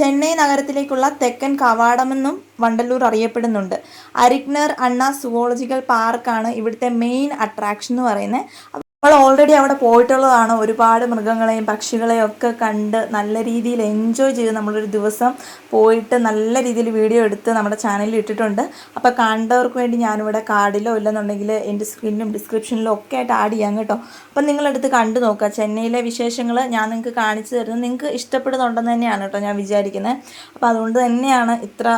ചെന്നൈ നഗരത്തിലേക്കുള്ള തെക്കൻ കവാടമെന്നും വണ്ടല്ലൂർ അറിയപ്പെടുന്നുണ്ട്. അരിഗ്നർ അണ്ണ സുവോളജിക്കൽ പാർക്കാണ് ഇവിടുത്തെ മെയിൻ അട്രാക്ഷൻ എന്ന് പറയുന്നത്. നമ്മൾ ഓൾറെഡി അവിടെ പോയിട്ടുള്ളതാണ്. ഒരുപാട് മൃഗങ്ങളെയും പക്ഷികളെയും ഒക്കെ കണ്ട് നല്ല രീതിയിൽ എൻജോയ് ചെയ്ത് നമ്മളൊരു ദിവസം പോയിട്ട് നല്ല രീതിയിൽ വീഡിയോ എടുത്ത് നമ്മുടെ ചാനലിൽ ഇട്ടിട്ടുണ്ട്. അപ്പോൾ കണ്ടവർക്ക് വേണ്ടി ഞാനിവിടെ കാർഡിലോ ഇല്ലെന്നുണ്ടെങ്കിൽ എൻ്റെ സ്ക്രീനിലും ഡിസ്ക്രിപ്ഷനിലും ഒക്കെ ആയിട്ട് ആഡ് ചെയ്യാം കേട്ടോ. അപ്പം നിങ്ങളെടുത്ത് കണ്ടു നോക്കുക. ചെന്നൈയിലെ വിശേഷങ്ങൾ ഞാൻ നിങ്ങൾക്ക് കാണിച്ചു തരുന്നത് നിങ്ങൾക്ക് ഇഷ്ടപ്പെടുന്നുണ്ടെന്ന് തന്നെയാണ് കേട്ടോ ഞാൻ വിചാരിക്കുന്നത്. അപ്പോൾ അതുകൊണ്ട് തന്നെയാണ് ഇത്ര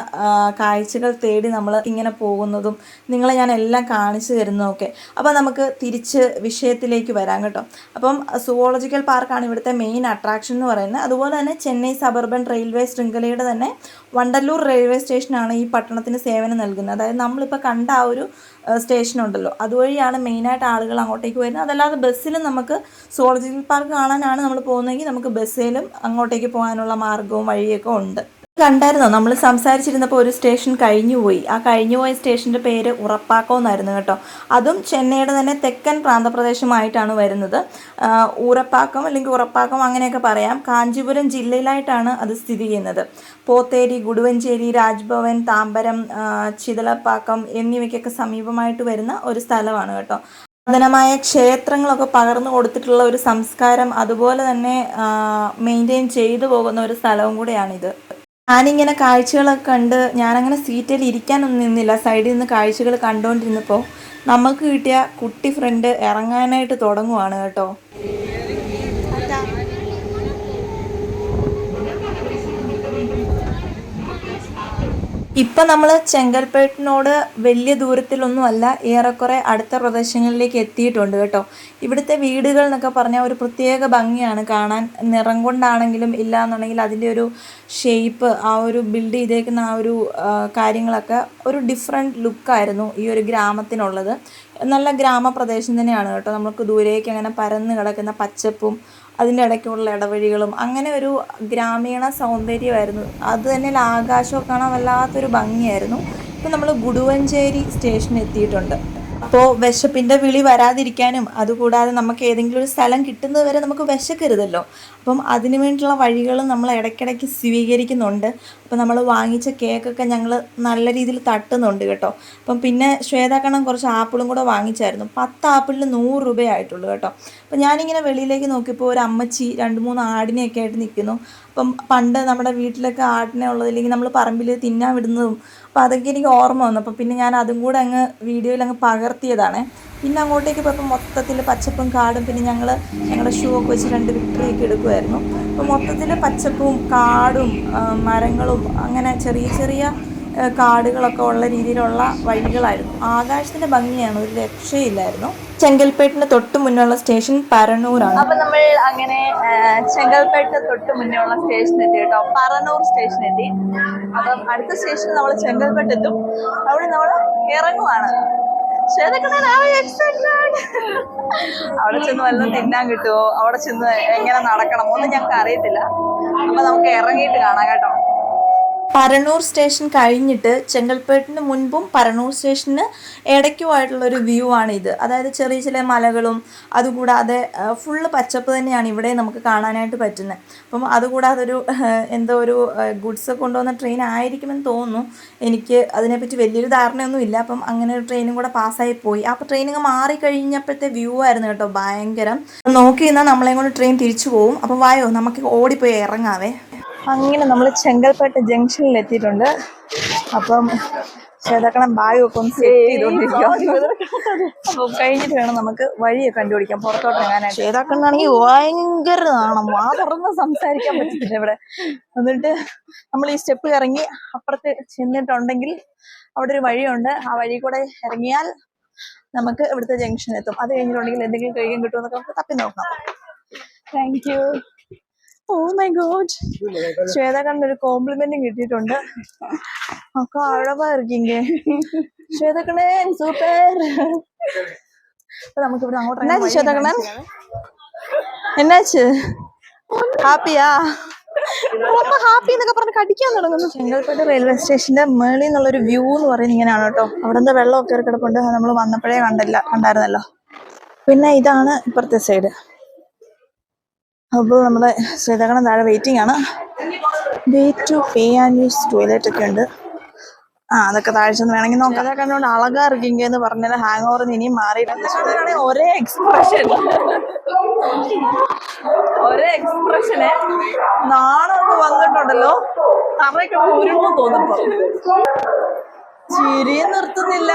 കാഴ്ചകൾ തേടി നമ്മൾ ഇങ്ങനെ പോകുന്നതും നിങ്ങളെ ഞാൻ എല്ലാം കാണിച്ചു തരുന്നതൊക്കെ. അപ്പോൾ നമുക്ക് തിരിച്ച് വിഷയത്തിലേക്ക് വരാം കേട്ടോ. അപ്പം സുവോളജിക്കൽ പാർക്കാണ് ഇവിടുത്തെ മെയിൻ അട്രാക്ഷൻ എന്ന് പറയുന്നത്. അതുപോലെ തന്നെ ചെന്നൈ സബർബൻ റെയിൽവേ ശൃംഖലയുടെ തന്നെ വണ്ടല്ലൂർ റെയിൽവേ സ്റ്റേഷനാണ് ഈ പട്ടണത്തിന് സേവനം നൽകുന്നത്. അതായത് നമ്മളിപ്പോൾ കണ്ട ആ ഒരു സ്റ്റേഷനുണ്ടല്ലോ, അതുവഴിയാണ് മെയിനായിട്ട് ആളുകൾ അങ്ങോട്ടേക്ക് വരുന്നത്. അതല്ലാതെ ബസ്സിലും നമുക്ക് സുവോളജിക്കൽ പാർക്ക് കാണാനാണ് നമ്മൾ പോകുന്നതെങ്കിൽ നമുക്ക് ബസ്സിലും അങ്ങോട്ടേക്ക് പോകാനുള്ള മാർഗവും വഴിയൊക്കെ ഉണ്ട്. കണ്ടായിരുന്നോ, നമ്മൾ സംസാരിച്ചിരുന്നപ്പോൾ ഒരു സ്റ്റേഷൻ കഴിഞ്ഞുപോയി. ആ കഴിഞ്ഞുപോയ സ്റ്റേഷൻ്റെ പേര് ഉറപ്പാക്കം എന്നായിരുന്നു കേട്ടോ. അതും ചെന്നൈയുടെ തന്നെ തെക്കൻ പ്രാന്തപ്രദേശമായിട്ടാണ് വരുന്നത്. ഊരപ്പാക്കം അല്ലെങ്കിൽ ഉറപ്പാക്കം അങ്ങനെയൊക്കെ പറയാം. കാഞ്ചീപുരം ജില്ലയിലായിട്ടാണ് അത് സ്ഥിതി ചെയ്യുന്നത്. പോത്തേരി, ഗുഡുവഞ്ചേരി, രാജ്ഭവൻ, താമ്പരം, ചിതലപ്പാക്കം എന്നിവയ്ക്കൊക്കെ സമീപമായിട്ട് വരുന്ന ഒരു സ്ഥലമാണ് കേട്ടോ. പുരാതനമായ ക്ഷേത്രങ്ങളൊക്കെ പകർന്നു കൊടുത്തിട്ടുള്ള ഒരു സംസ്കാരം അതുപോലെ തന്നെ മെയിൻറ്റെയിൻ ചെയ്തു പോകുന്ന ഒരു സ്ഥലവും കൂടെയാണിത്. ഞാനിങ്ങനെ കാഴ്ചകളൊക്കെ കണ്ട് ഞാനങ്ങനെ സീറ്റിൽ ഇരിക്കാനൊന്നും നിന്നില്ല. സൈഡിൽ നിന്ന് കാഴ്ചകൾ കണ്ടുകൊണ്ടിരുന്നപ്പോൾ നമുക്ക് കിട്ടിയ കുട്ടി ഫ്രണ്ട് ഇറങ്ങാനായിട്ട് തുടങ്ങുവാണ് കേട്ടോ. ഇപ്പം നമ്മൾ ചെങ്കൽപ്പേട്ടിനോട് വലിയ ദൂരത്തിലൊന്നുമല്ല, ഏറെക്കുറെ അടുത്ത പ്രദേശങ്ങളിലേക്ക് എത്തിയിട്ടുണ്ട് കേട്ടോ. ഇവിടുത്തെ വീടുകൾ എന്നൊക്കെ പറഞ്ഞാൽ ഒരു പ്രത്യേക ഭംഗിയാണ് കാണാൻ. നിറം കൊണ്ടാണെങ്കിലും ഇല്ല എന്നുണ്ടെങ്കിൽ അതിൻ്റെ ഒരു ഷേപ്പ്, ആ ഒരു ബിൽഡ് ചെയ്തേക്കുന്ന ആ ഒരു കാര്യങ്ങളൊക്കെ ഒരു ഡിഫറെൻറ്റ് ലുക്കായിരുന്നു ഈ ഒരു ഗ്രാമത്തിനുള്ളത്. നല്ല ഗ്രാമപ്രദേശം തന്നെയാണ് കേട്ടോ. നമുക്ക് ദൂരേക്ക് അങ്ങനെ പരന്ന് കിടക്കുന്ന പച്ചപ്പും അതിൻ്റെ ഇടയ്ക്കുള്ള ഇടവഴികളും അങ്ങനെ ഒരു ഗ്രാമീണ സൗന്ദര്യമായിരുന്നു. അത് തന്നെ ആകാശമൊക്കെ കാണാൻ വല്ലാത്തൊരു ഭംഗിയായിരുന്നു. ഇപ്പം നമ്മൾ ഗുഡുവഞ്ചേരി സ്റ്റേഷനിൽ എത്തിയിട്ടുണ്ട്. അപ്പോൾ വിശപ്പിൻ്റെ വിളി വരാതിരിക്കാനും അതുകൂടാതെ നമുക്ക് ഏതെങ്കിലും ഒരു സ്ഥലം കിട്ടുന്നത് വരെ നമുക്ക് വിശക്കരുതല്ലോ. അപ്പം അതിനു വേണ്ടിയിട്ടുള്ള വഴികളും നമ്മൾ ഇടയ്ക്കിടയ്ക്ക് സ്വീകരിക്കുന്നുണ്ട്. അപ്പോൾ നമ്മൾ വാങ്ങിച്ച കേക്കൊക്കെ ഞങ്ങൾ നല്ല രീതിയിൽ തട്ടുന്നുണ്ട് കേട്ടോ. അപ്പം പിന്നെ ശ്വേതാക്കണ്ണം കുറച്ച് ആപ്പിളും കൂടെ വാങ്ങിച്ചായിരുന്നു. 10 ആപ്പിളിന് 100 രൂപയായിട്ടുള്ളൂ കേട്ടോ. അപ്പം ഞാനിങ്ങനെ വെളിയിലേക്ക് നോക്കിയപ്പോൾ ഒരു അമ്മച്ചി 2-3 ആടിനെയൊക്കെ ആയിട്ട് നിൽക്കുന്നു. അപ്പം പണ്ട് നമ്മുടെ വീട്ടിലൊക്കെ ആടിനെ ഉള്ളതില്ലെങ്കിൽ നമ്മൾ പറമ്പിൽ തിന്നാൻ വിടുന്നതും അപ്പോൾ അതൊക്കെ എനിക്ക് ഓർമ്മ വന്നു. അപ്പോൾ പിന്നെ ഞാൻ അതും കൂടെ അങ്ങ് വീഡിയോയിൽ അങ്ങ് പകർത്തിയതാണ്. പിന്നെ അങ്ങോട്ടേക്ക് പോയപ്പോൾ മൊത്തത്തിൽ പച്ചപ്പും കാടും, പിന്നെ ഞങ്ങളുടെ ഷൂ ഒക്കെ വെച്ച് 2 വിക്ടറിയൊക്കെ എടുക്കുമായിരുന്നു. അപ്പോൾ മൊത്തത്തിൽ പച്ചപ്പും കാടും മരങ്ങളും അങ്ങനെ ചെറിയ ചെറിയ കാടുകളൊക്കെ ഉള്ള രീതിയിലുള്ള വഴികളായിരുന്നു. ആകാശത്തിൻ്റെ ഭംഗിയാണ്, ഒരു രക്ഷയില്ലായിരുന്നു. ചെങ്കൽപ്പേട്ടിന് തൊട്ട് മുന്നുള്ള സ്റ്റേഷൻ പരനൂറാണ്. അപ്പൊ നമ്മൾ അങ്ങനെ ചെങ്കൽപ്പേട്ട് തൊട്ട് മുന്നേ ഉള്ള സ്റ്റേഷൻ എത്തി കേട്ടോ. പറനൂർ സ്റ്റേഷൻ എത്തി. അപ്പം അടുത്ത സ്റ്റേഷൻ നമ്മൾ ചെങ്കൽപ്പേട്ട് എത്തും. അവിടെ നമ്മൾ ഇറങ്ങുവാണ്. അവിടെ ചെന്ന് വല്ലതും തിന്നാൻ കിട്ടുമോ, അവിടെ ചെന്ന് എങ്ങനെ നടക്കണം ഒന്നും ഞങ്ങൾക്ക് അറിയത്തില്ല. അപ്പൊ നമുക്ക് ഇറങ്ങിയിട്ട് കാണാം കേട്ടോ. പരനൂർ സ്റ്റേഷൻ കഴിഞ്ഞിട്ട് ചെങ്കൽപ്പേട്ടിന് മുൻപും പരനൂർ സ്റ്റേഷന് ഇടയ്ക്കുമായിട്ടുള്ളൊരു വ്യൂ ആണിത്. അതായത് ചെറിയ ചെറിയ മലകളും അതുകൂടാതെ ഫുള്ള് പച്ചപ്പ് തന്നെയാണ് ഇവിടെ നമുക്ക് കാണാനായിട്ട് പറ്റുന്നത്. അപ്പം അതുകൂടാതെ ഒരു എന്തോ ഒരു ഗുഡ്സ് കൊണ്ടുവന്ന ട്രെയിൻ ആയിരിക്കുമെന്ന് തോന്നുന്നു. എനിക്ക് അതിനെപ്പറ്റി വലിയൊരു ധാരണയൊന്നുമില്ല. അപ്പം അങ്ങനെ ഒരു ട്രെയിനും കൂടെ പാസ്സായി പോയി. അപ്പോൾ ട്രെയിനിങ് മാറിക്കഴിഞ്ഞപ്പോഴത്തെ വ്യൂ ആയിരുന്നു കേട്ടോ ഭയങ്കരം. നോക്കി നിന്നാൽ നമ്മളെയും കൊണ്ട് ട്രെയിൻ തിരിച്ചു പോകും. അപ്പം വായോ നമുക്ക് ഓടിപ്പോയി ഇറങ്ങാവേ. അങ്ങനെ നമ്മൾ ചെങ്കൽപ്പേട്ട് ജംഗ്ഷനിൽ എത്തിയിട്ടുണ്ട്. അപ്പം ശ്വേതാക്കണം ബാഗൊക്കെ ഒന്ന് സെറ്റ് ചെയ്തോണ്ടിരിക്കുക. അപ്പൊ കഴിഞ്ഞിട്ട് വേണം നമുക്ക് വഴിയൊക്കെ കണ്ടുപിടിക്കാം പുറത്തോട്ട് ഇറങ്ങാനായിട്ട്. ശ്വേതാക്കണ്ണാണെങ്കിൽ ഭയങ്കര നാണം, വാ തുറന്ന് സംസാരിക്കാൻ പറ്റത്തില്ല ഇവിടെ. എന്നിട്ട് നമ്മൾ ഈ സ്റ്റെപ്പ് ഇറങ്ങി അപ്പുറത്ത് ചെന്നിട്ടുണ്ടെങ്കിൽ അവിടെ ഒരു വഴിയുണ്ട്, ആ വഴി കൂടെ ഇറങ്ങിയാൽ നമുക്ക് ഇവിടുത്തെ ജംഗ്ഷൻ എത്തും. അത് കഴിഞ്ഞിട്ടുണ്ടെങ്കിൽ എന്തെങ്കിലും കഴിക്കാൻ കിട്ടുമെന്നൊക്കെ നമുക്ക് തപ്പി നോക്കാം. Thank you. Oh my god, ശ്വേതാക്കണ്ണന് ഒരു കോംപ്ലിമെന്റും കിട്ടിയിട്ടുണ്ട്. അക്ക അഴവാ ഇരിക്കീങ്ക ശ്വേതാക്കണ്ണേ, സൂപ്പർ. അപ്പൊ നമുക്ക് ഇവിടെ അങ്ങോട്ട് എന്നാ ശ്വേതാക്കണ്ണൻ, എന്നാച്ച് ഹാപ്പിയാ? ഹാപ്പി എന്നൊക്കെ പറഞ്ഞ് കടിക്കാൻ തുടങ്ങുന്നു. ചെങ്കൽപ്പേട്ട് റെയിൽവേ സ്റ്റേഷന്റെ മേളിൽ നിന്നുള്ളൊരു വ്യൂ എന്ന് പറയുന്നത് ഇങ്ങനെയാണ് കേട്ടോ. അവിടെ നിന്ന് വെള്ളമൊക്കെ കയറി കിടപ്പുണ്ട്, നമ്മൾ വന്നപ്പോഴേ കണ്ടായിരുന്നല്ലോ. പിന്നെ ഇതാണ് ഇപ്പുറത്തെ സൈഡ്. അപ്പോൾ നമ്മുടെ ശ്വേതാക്കണ്ണൻ താഴെ വെയിറ്റിംഗ് ആണ്. Way to pay and use toilet ഒക്കെ ഉണ്ട്. അതൊക്കെ താഴെ ചെന്ന് വേണമെങ്കിൽ നോക്കാം. ശ്വേതാക്കണ്ണനോട് അളകാ ഇരിക്കുക എന്ന് പറഞ്ഞാൽ ഹാങ് ഓവർ ഇനിയും മാറിയിട്ടുണ്ട്. ശ്വേതാക്കണ്ണാണെങ്കിൽ ഒരേ എക്സ്പ്രഷന് നാണമൊക്കെ വന്നിട്ടുണ്ടല്ലോ. തറയൊക്കെ ഉരുന്നു തോന്നുമ്പോ ചിരിയും നിർത്തുന്നില്ല,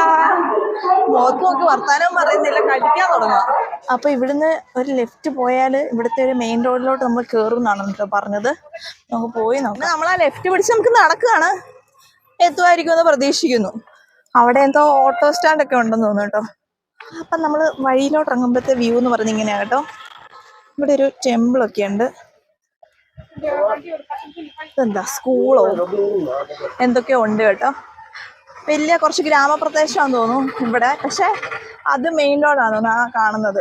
മുഖത്തുമൊക്കെ വർത്താനം പറയുന്നില്ല, കടിക്കാൻ തുടങ്ങുക. അപ്പൊ ഇവിടുന്ന് ഒരു ലെഫ്റ്റ് പോയാൽ ഇവിടുത്തെ ഒരു മെയിൻ റോഡിലോട്ട് നമ്മൾ കയറും എന്നാണ് കേട്ടോ പറഞ്ഞത്. നമുക്ക് പോയി നോക്കാം. നമ്മൾ ആ ലെഫ്റ്റ് പിടിച്ച് നമുക്ക് നടക്കുകയാണ്, എത്തുമായിരിക്കും എന്ന് പ്രതീക്ഷിക്കുന്നു. അവിടെ എന്തോ ഓട്ടോ സ്റ്റാൻഡ് ഒക്കെ ഉണ്ടെന്ന് തോന്നുന്നു കേട്ടോ. അപ്പൊ നമ്മൾ വഴിയിലോട്ട് ഇറങ്ങുമ്പോഴത്തെ വ്യൂ എന്ന് പറഞ്ഞ ഇങ്ങനെയാ കേട്ടോ. ഇവിടെ ഒരു ടെമ്പിളൊക്കെ ഉണ്ട്. ഇതെന്താ സ്കൂളോ എന്തൊക്കെയോ ഉണ്ട് കേട്ടോ. വലിയ കുറച്ച് ഗ്രാമപ്രദേശമാണെന്ന് തോന്നുന്നു ഇവിടെ, പക്ഷെ അത് മെയിൻ റോഡാണ് തോന്നുന്നു ആ കാണുന്നത്.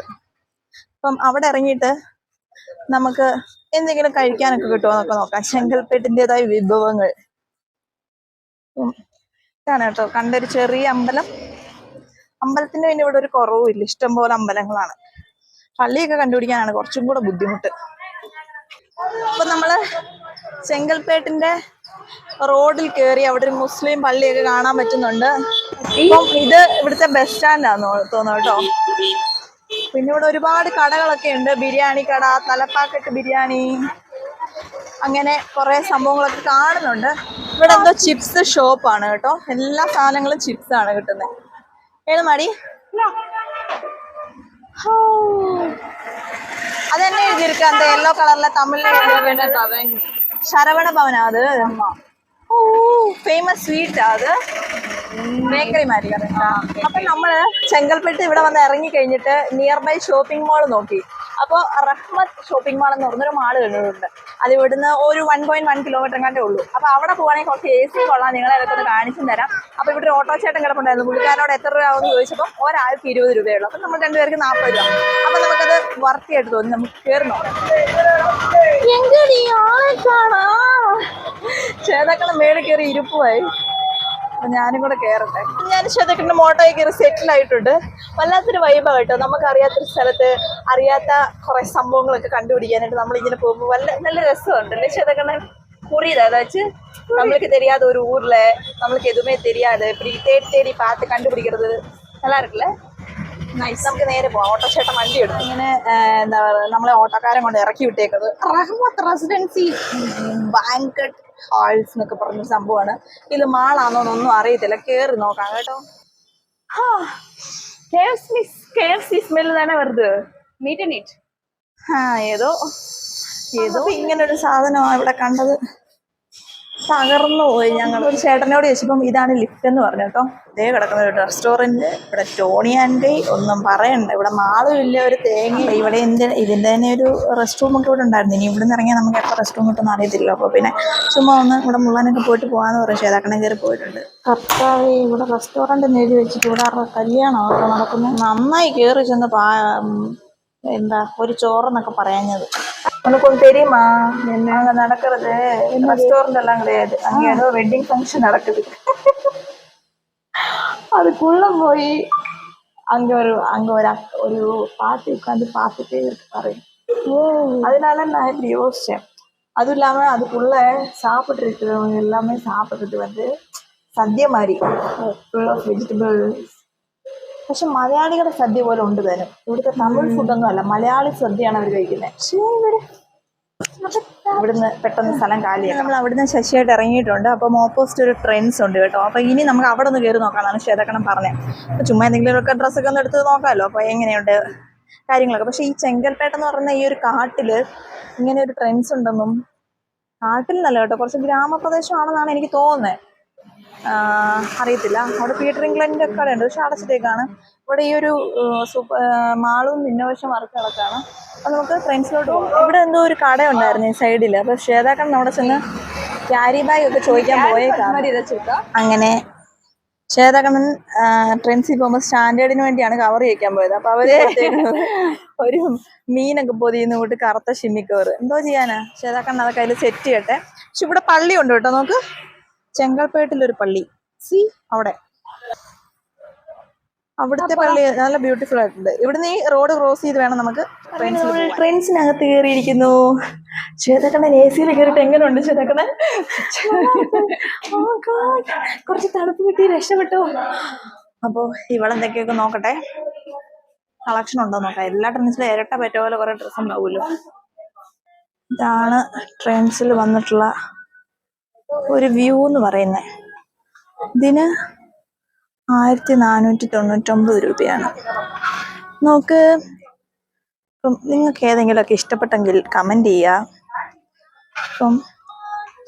അപ്പം അവിടെ ഇറങ്ങിയിട്ട് നമുക്ക് എന്തെങ്കിലും കഴിക്കാനൊക്കെ കിട്ടുമോ എന്നൊക്കെ നോക്കാം. ചെങ്കൽപ്പേട്ടിൻ്റെതായ വിഭവങ്ങൾ ഇതാണ് കേട്ടോ. കണ്ടൊരു ചെറിയ അമ്പലം. അമ്പലത്തിന്റെ പിന്നെ ഇവിടെ ഒരു കുറവുമില്ല, ഇഷ്ടംപോലെ അമ്പലങ്ങളാണ്. പള്ളിയൊക്കെ കണ്ടുപിടിക്കാനാണ് കുറച്ചും കൂടെ ബുദ്ധിമുട്ട്. അപ്പൊ നമ്മള് ചെങ്കൽപ്പേട്ടിന്റെ റോഡിൽ കയറി അവിടെ ഒരു മുസ്ലിം പള്ളിയൊക്കെ കാണാൻ പറ്റുന്നുണ്ട്. ഇപ്പം ഇത് ഇവിടുത്തെ ബസ് സ്റ്റാൻഡാന്ന് തോന്നുന്നു കേട്ടോ. പിന്നെ ഇവിടെ ഒരുപാട് കടകളൊക്കെ ഉണ്ട്. ബിരിയാണി കട, തലപ്പാക്കട്ട് ബിരിയാണി, അങ്ങനെ കുറെ സംഭവങ്ങളൊക്കെ കാണുന്നുണ്ട്. ഇവിടെ എന്തോ ചിപ്സ് ഷോപ്പാണ് കേട്ടോ. എല്ലാ സാധനങ്ങളും ചിപ്സ് ആണ് കിട്ടുന്നത്. ഏത് മടി അതെന്നെ എഴുതിയിരിക്ക அந்த യെല്ലോ കളറിലെ തമിഴിൽ ശരവണ ഭവനാ അത്. ഓ ഫേമസ് സ്വീറ്റ് അത്, ബേക്കറി മാതിരി കറക്റ്റാ. അപ്പൊ നമ്മള് ചെങ്കൽപ്പെട്ട് ഇവിടെ വന്ന് ഇറങ്ങി കഴിഞ്ഞിട്ട് നിയർ ബൈ ഷോപ്പിംഗ് മാൾ നോക്കി. അപ്പോൾ റഹ്മത്ത് ഷോപ്പിംഗ് മാൾ എന്ന് പറഞ്ഞൊരു മാള് കണ്ടിട്ടുണ്ട്. അത് ഇവിടുന്ന് ഒരു 1.1 കിലോമീറ്റർ കണ്ടേ ഉള്ളൂ. അപ്പൊ അവിടെ പോവാണെങ്കിൽ കുറച്ച് AC കൊള്ളാം, നിങ്ങളെ അതൊക്കെ ഒന്ന് കാണിച്ചും തരാം. അപ്പൊ ഇവിടെ ഒരു ഓട്ടോ ചേട്ടൻ കിടപ്പുണ്ടായിരുന്നു. പുള്ളിക്കാരോട് എത്ര രൂപ ആവുമെന്ന് ചോദിച്ചപ്പോൾ ഒരാൾക്ക് 20 രൂപയുള്ളൂ. അപ്പൊ നമ്മൾ രണ്ടുപേർക്ക് 40 രൂപ. അപ്പൊ നമുക്കത് വർത്തിയായിട്ട് തോന്നി, നമുക്ക് കയറി നോക്കാം. എങ്കടി ആളെ കാണാ, ശ്വേതാക്കണ്ണൻ മേളിൽ കയറി ഇരിപ്പുമായി. അപ്പൊ ഞാനും കൂടെ കയറട്ടെ. ഞാൻ ശ്വേതാക്കണ്ണന്റെ മോട്ടോയിൽ കയറി സെറ്റിൽ ആയിട്ടുണ്ട്. വല്ലാത്തൊരു വൈബാ കേട്ടോ. നമുക്ക് അറിയാത്തൊരു സ്ഥലത്ത് അറിയാത്ത കുറെ സംഭവങ്ങളൊക്കെ കണ്ടുപിടിക്കാനായിട്ട് നമ്മളിങ്ങനെ പോകുമ്പോൾ നല്ല രസമുണ്ട് അല്ലേ ശ്വേതാക്കണ്ണൻ? புரியுது ஏதாச்சும் நம்மளுக்கு தெரியாத ஒரு ஊர்ல நம்மளுக்கு எதுவுமே தெரியாது, இப்படி தேடி தேடி பார்த்து கண்டுபிடிக்கிறது நல்லா இருக்குல்ல. നൈസ്. നമുക്ക് നേരെ പോവാം. ഓട്ടോച്ചേട്ടൻ വണ്ടി എടുത്തു. ഇങ്ങനെ എന്താ പറയുക, നമ്മളെ ഓട്ടോക്കാരൻ കൊണ്ട് ഇറക്കി വിട്ടേക്കുന്നത് റഹ്മത്ത് റെസിഡൻസി ബാങ്കറ്റ് ഹാൾസ് എന്നൊക്കെ പറഞ്ഞൊരു സംഭവമാണ്. ഇത് മാളാണോന്നൊന്നും അറിയത്തില്ല, കേറി നോക്കാം കേട്ടോ. KFC സ്മെല്ല് തന്നെ വെറുതെ മീറ്റ് ആൻഡ് ഈറ്റ്. ഏതോ ഇങ്ങനൊരു സാധനമാണ് ഇവിടെ കണ്ടത്. തകർന്നു പോയി. ഞങ്ങൾ ഒരു ചേട്ടനോട് ചോദിച്ചപ്പം ഇതാണ് ലിഫ്റ്റ് എന്ന് പറഞ്ഞു കേട്ടോ. ഇതേ കിടക്കുന്ന ഒരു റെസ്റ്റോറൻറ്റ്. ഇവിടെ ടോണി ആൻഡ് ഗൈ ഒന്നും പറയണ്ട. ഇവിടെ മാളും ഇല്ല, ഒരു തേങ്ങ. ഇവിടെ ഇതിൻ്റെ തന്നെ ഒരു റെസ്റ്റ് റൂം ഒക്കെ ഇവിടെ ഉണ്ടായിരുന്നു. ഇനി ഇവിടെ നിന്ന് ഇറങ്ങിയാൽ നമുക്ക് എപ്പോൾ റെസ്റ്റ് റൂം കിട്ടുമെന്ന് അറിയത്തില്ല. അപ്പോൾ പിന്നെ ചുമ്മാ ഒന്ന് ഇവിടെ മുള്ളാനൊക്കെ പോയിട്ട് പോകാമെന്ന് പറയും. ശ്വേതാക്കണ്ണൻ കയറി പോയിട്ടുണ്ട്. കർത്താവ്, ഇവിടെ റെസ്റ്റോറൻറ്റ് എഴുതി വെച്ചിട്ട് ഇവിടെ കല്യാണമൊക്കെ നടക്കുന്നു. നന്നായി കയറി ചെന്ന് എന്താ ഒരു ചോറെന്നൊക്കെ പറയാഞ്ഞത്. உனக்கு ஒன்று தெரியுமா? அங்கே நடக்கிறது ரெஸ்டாரண்ட் எல்லாம் கிடையாது, அங்கே ஏதோ வெட்டிங் ஃபங்க்ஷன் நடக்குது. அதுக்குள்ள போய் அங்க ஒரு பாட்டி உட்காந்து பார்த்துட்டே இருக்கு பாருங்க. அதனால நான் இப்படி யோசிச்சேன். அதுவும் இல்லாம அதுக்குள்ள சாப்பிட்டு இருக்கிறவங்க எல்லாமே சாப்பிட்றது സദ്യ മാതിരി, ഫുൾ ഓഫ് വെജിറ്റബിൾസ്. പക്ഷെ മലയാളികളുടെ സദ്യ പോലെ ഉണ്ട് താനും. ഇവിടുത്തെ തമിഴ് ഫുഡൊന്നും അല്ല, മലയാളി സദ്യയാണ് അവർ കഴിക്കുന്നത്. പക്ഷേ ഇവിടെ ഇവിടുന്ന് പെട്ടെന്ന് സ്ഥലം കാലിയാണ്. നമ്മൾ അവിടുന്ന് ശശിയായിട്ട് ഇറങ്ങിയിട്ടുണ്ട്. അപ്പം ഓപ്പോസിറ്റ് ഒരു ട്രെൻഡ്സ് ഉണ്ട് കേട്ടോ. അപ്പോൾ ഇനി നമുക്ക് അവിടെ ഒന്ന് കയറി നോക്കാമെന്നാണ് ശ്വേതക്കണം പറഞ്ഞത്. അപ്പോൾ ചുമ്മാ എന്തെങ്കിലുമൊക്കെ ഡ്രസ്സൊക്കെ ഒന്ന് എടുത്ത് നോക്കാമല്ലോ. അപ്പോൾ എങ്ങനെയുണ്ട് കാര്യങ്ങളൊക്കെ. പക്ഷേ ഈ ചെങ്കൽപ്പേട്ട എന്ന് പറയുന്ന ഈ ഒരു കാട്ടിൽ ഇങ്ങനെ ഒരു ട്രെൻഡ്സ് ഉണ്ടെന്നും, കാട്ടിൽ നല്ല കേട്ടോ, കുറച്ച് ഗ്രാമപ്രദേശമാണെന്നാണ് എനിക്ക് തോന്നുന്നത്. അറിയത്തില്ല. അവിടെ പീറ്റർ ഇംഗ്ലണ്ടിൻ്റെ ഒക്കെ കടയുണ്ട്, പക്ഷെ അടച്ചിട്ടേക്കാണ്. ഇവിടെ ഈ ഒരു മാളും ഇന്നോവേഷൻ വർക്ക് കിടക്കാണ്. അപ്പോൾ നമുക്ക് ട്രെൻഡ്സിലോട്ട് പോകാം. ഇവിടെ എന്തോ ഒരു കട ഉണ്ടായിരുന്നു ഈ സൈഡിൽ. അപ്പോൾ ശ്വേതാക്കണ്ണൻ അവിടെ ചെന്ന് ക്യാരി ബാഗ് ഒക്കെ ചോദിക്കാൻ പോയേക്കാം. അങ്ങനെ ശ്വേതാക്കണ്ണൻ ട്രെൻഡ്സിൽ പോകുമ്പോൾ സ്റ്റാൻഡേർഡിന് വേണ്ടിയാണ് കവർ ചെയ്യിക്കാൻ പോയത്. അപ്പോൾ അവർ ഒരു മീനൊക്കെ പൊതിയുന്ന കൂട്ട് കറുത്ത ഷിമ്മി കവർ. എന്തോ ചെയ്യാനാ, ശ്വേതാക്കണ്ണൻ അതൊക്കെ അതിൽ സെറ്റ് ചെയ്യട്ടെ. പക്ഷെ ഇവിടെ പള്ളി ഉണ്ട് കേട്ടോ. നോക്ക്, ചെങ്കൽപ്പേട്ടിലൊരു പള്ളി. സി അവിടെ, അവിടുത്തെ പള്ളി നല്ല ബ്യൂട്ടിഫുൾ ആയിട്ടുണ്ട്. ഇവിടുന്ന് ഈ റോഡ് ക്രോസ് ചെയ്ത് വേണം നമുക്ക് ട്രെയിൻസിനകത്ത് കയറിയിരിക്കുന്നു. ശ്വേതക്കണ്ണൻ എ സിയിൽ കയറിയിട്ട് എങ്ങനെയുണ്ട് ശ്വേതക്കണ്ണൻ? കുറച്ച് തണുപ്പ് കിട്ടി, രക്ഷപ്പെട്ടു. അപ്പോൾ ഇവളെന്തൊക്കെയൊക്കെ നോക്കട്ടെ, കളക്ഷൻ ഉണ്ടോ നോക്കാം. എല്ലാ ട്രെൻഡ്സിലും ഇരട്ട പറ്റ പോലെ കുറെ ഡ്രസ്സ് ഉണ്ടാവുമല്ലോ. ഇതാണ് ട്രെൻഡ്സിൽ വന്നിട്ടുള്ള ഒരു വ്യൂ എന്ന് പറയുന്നത്. ഇതിന് 1499 രൂപയാണ്. നോക്ക്. അപ്പം നിങ്ങൾക്ക് ഏതെങ്കിലുമൊക്കെ ഇഷ്ടപ്പെട്ടെങ്കിൽ കമന്റ് ചെയ്യുക. അപ്പം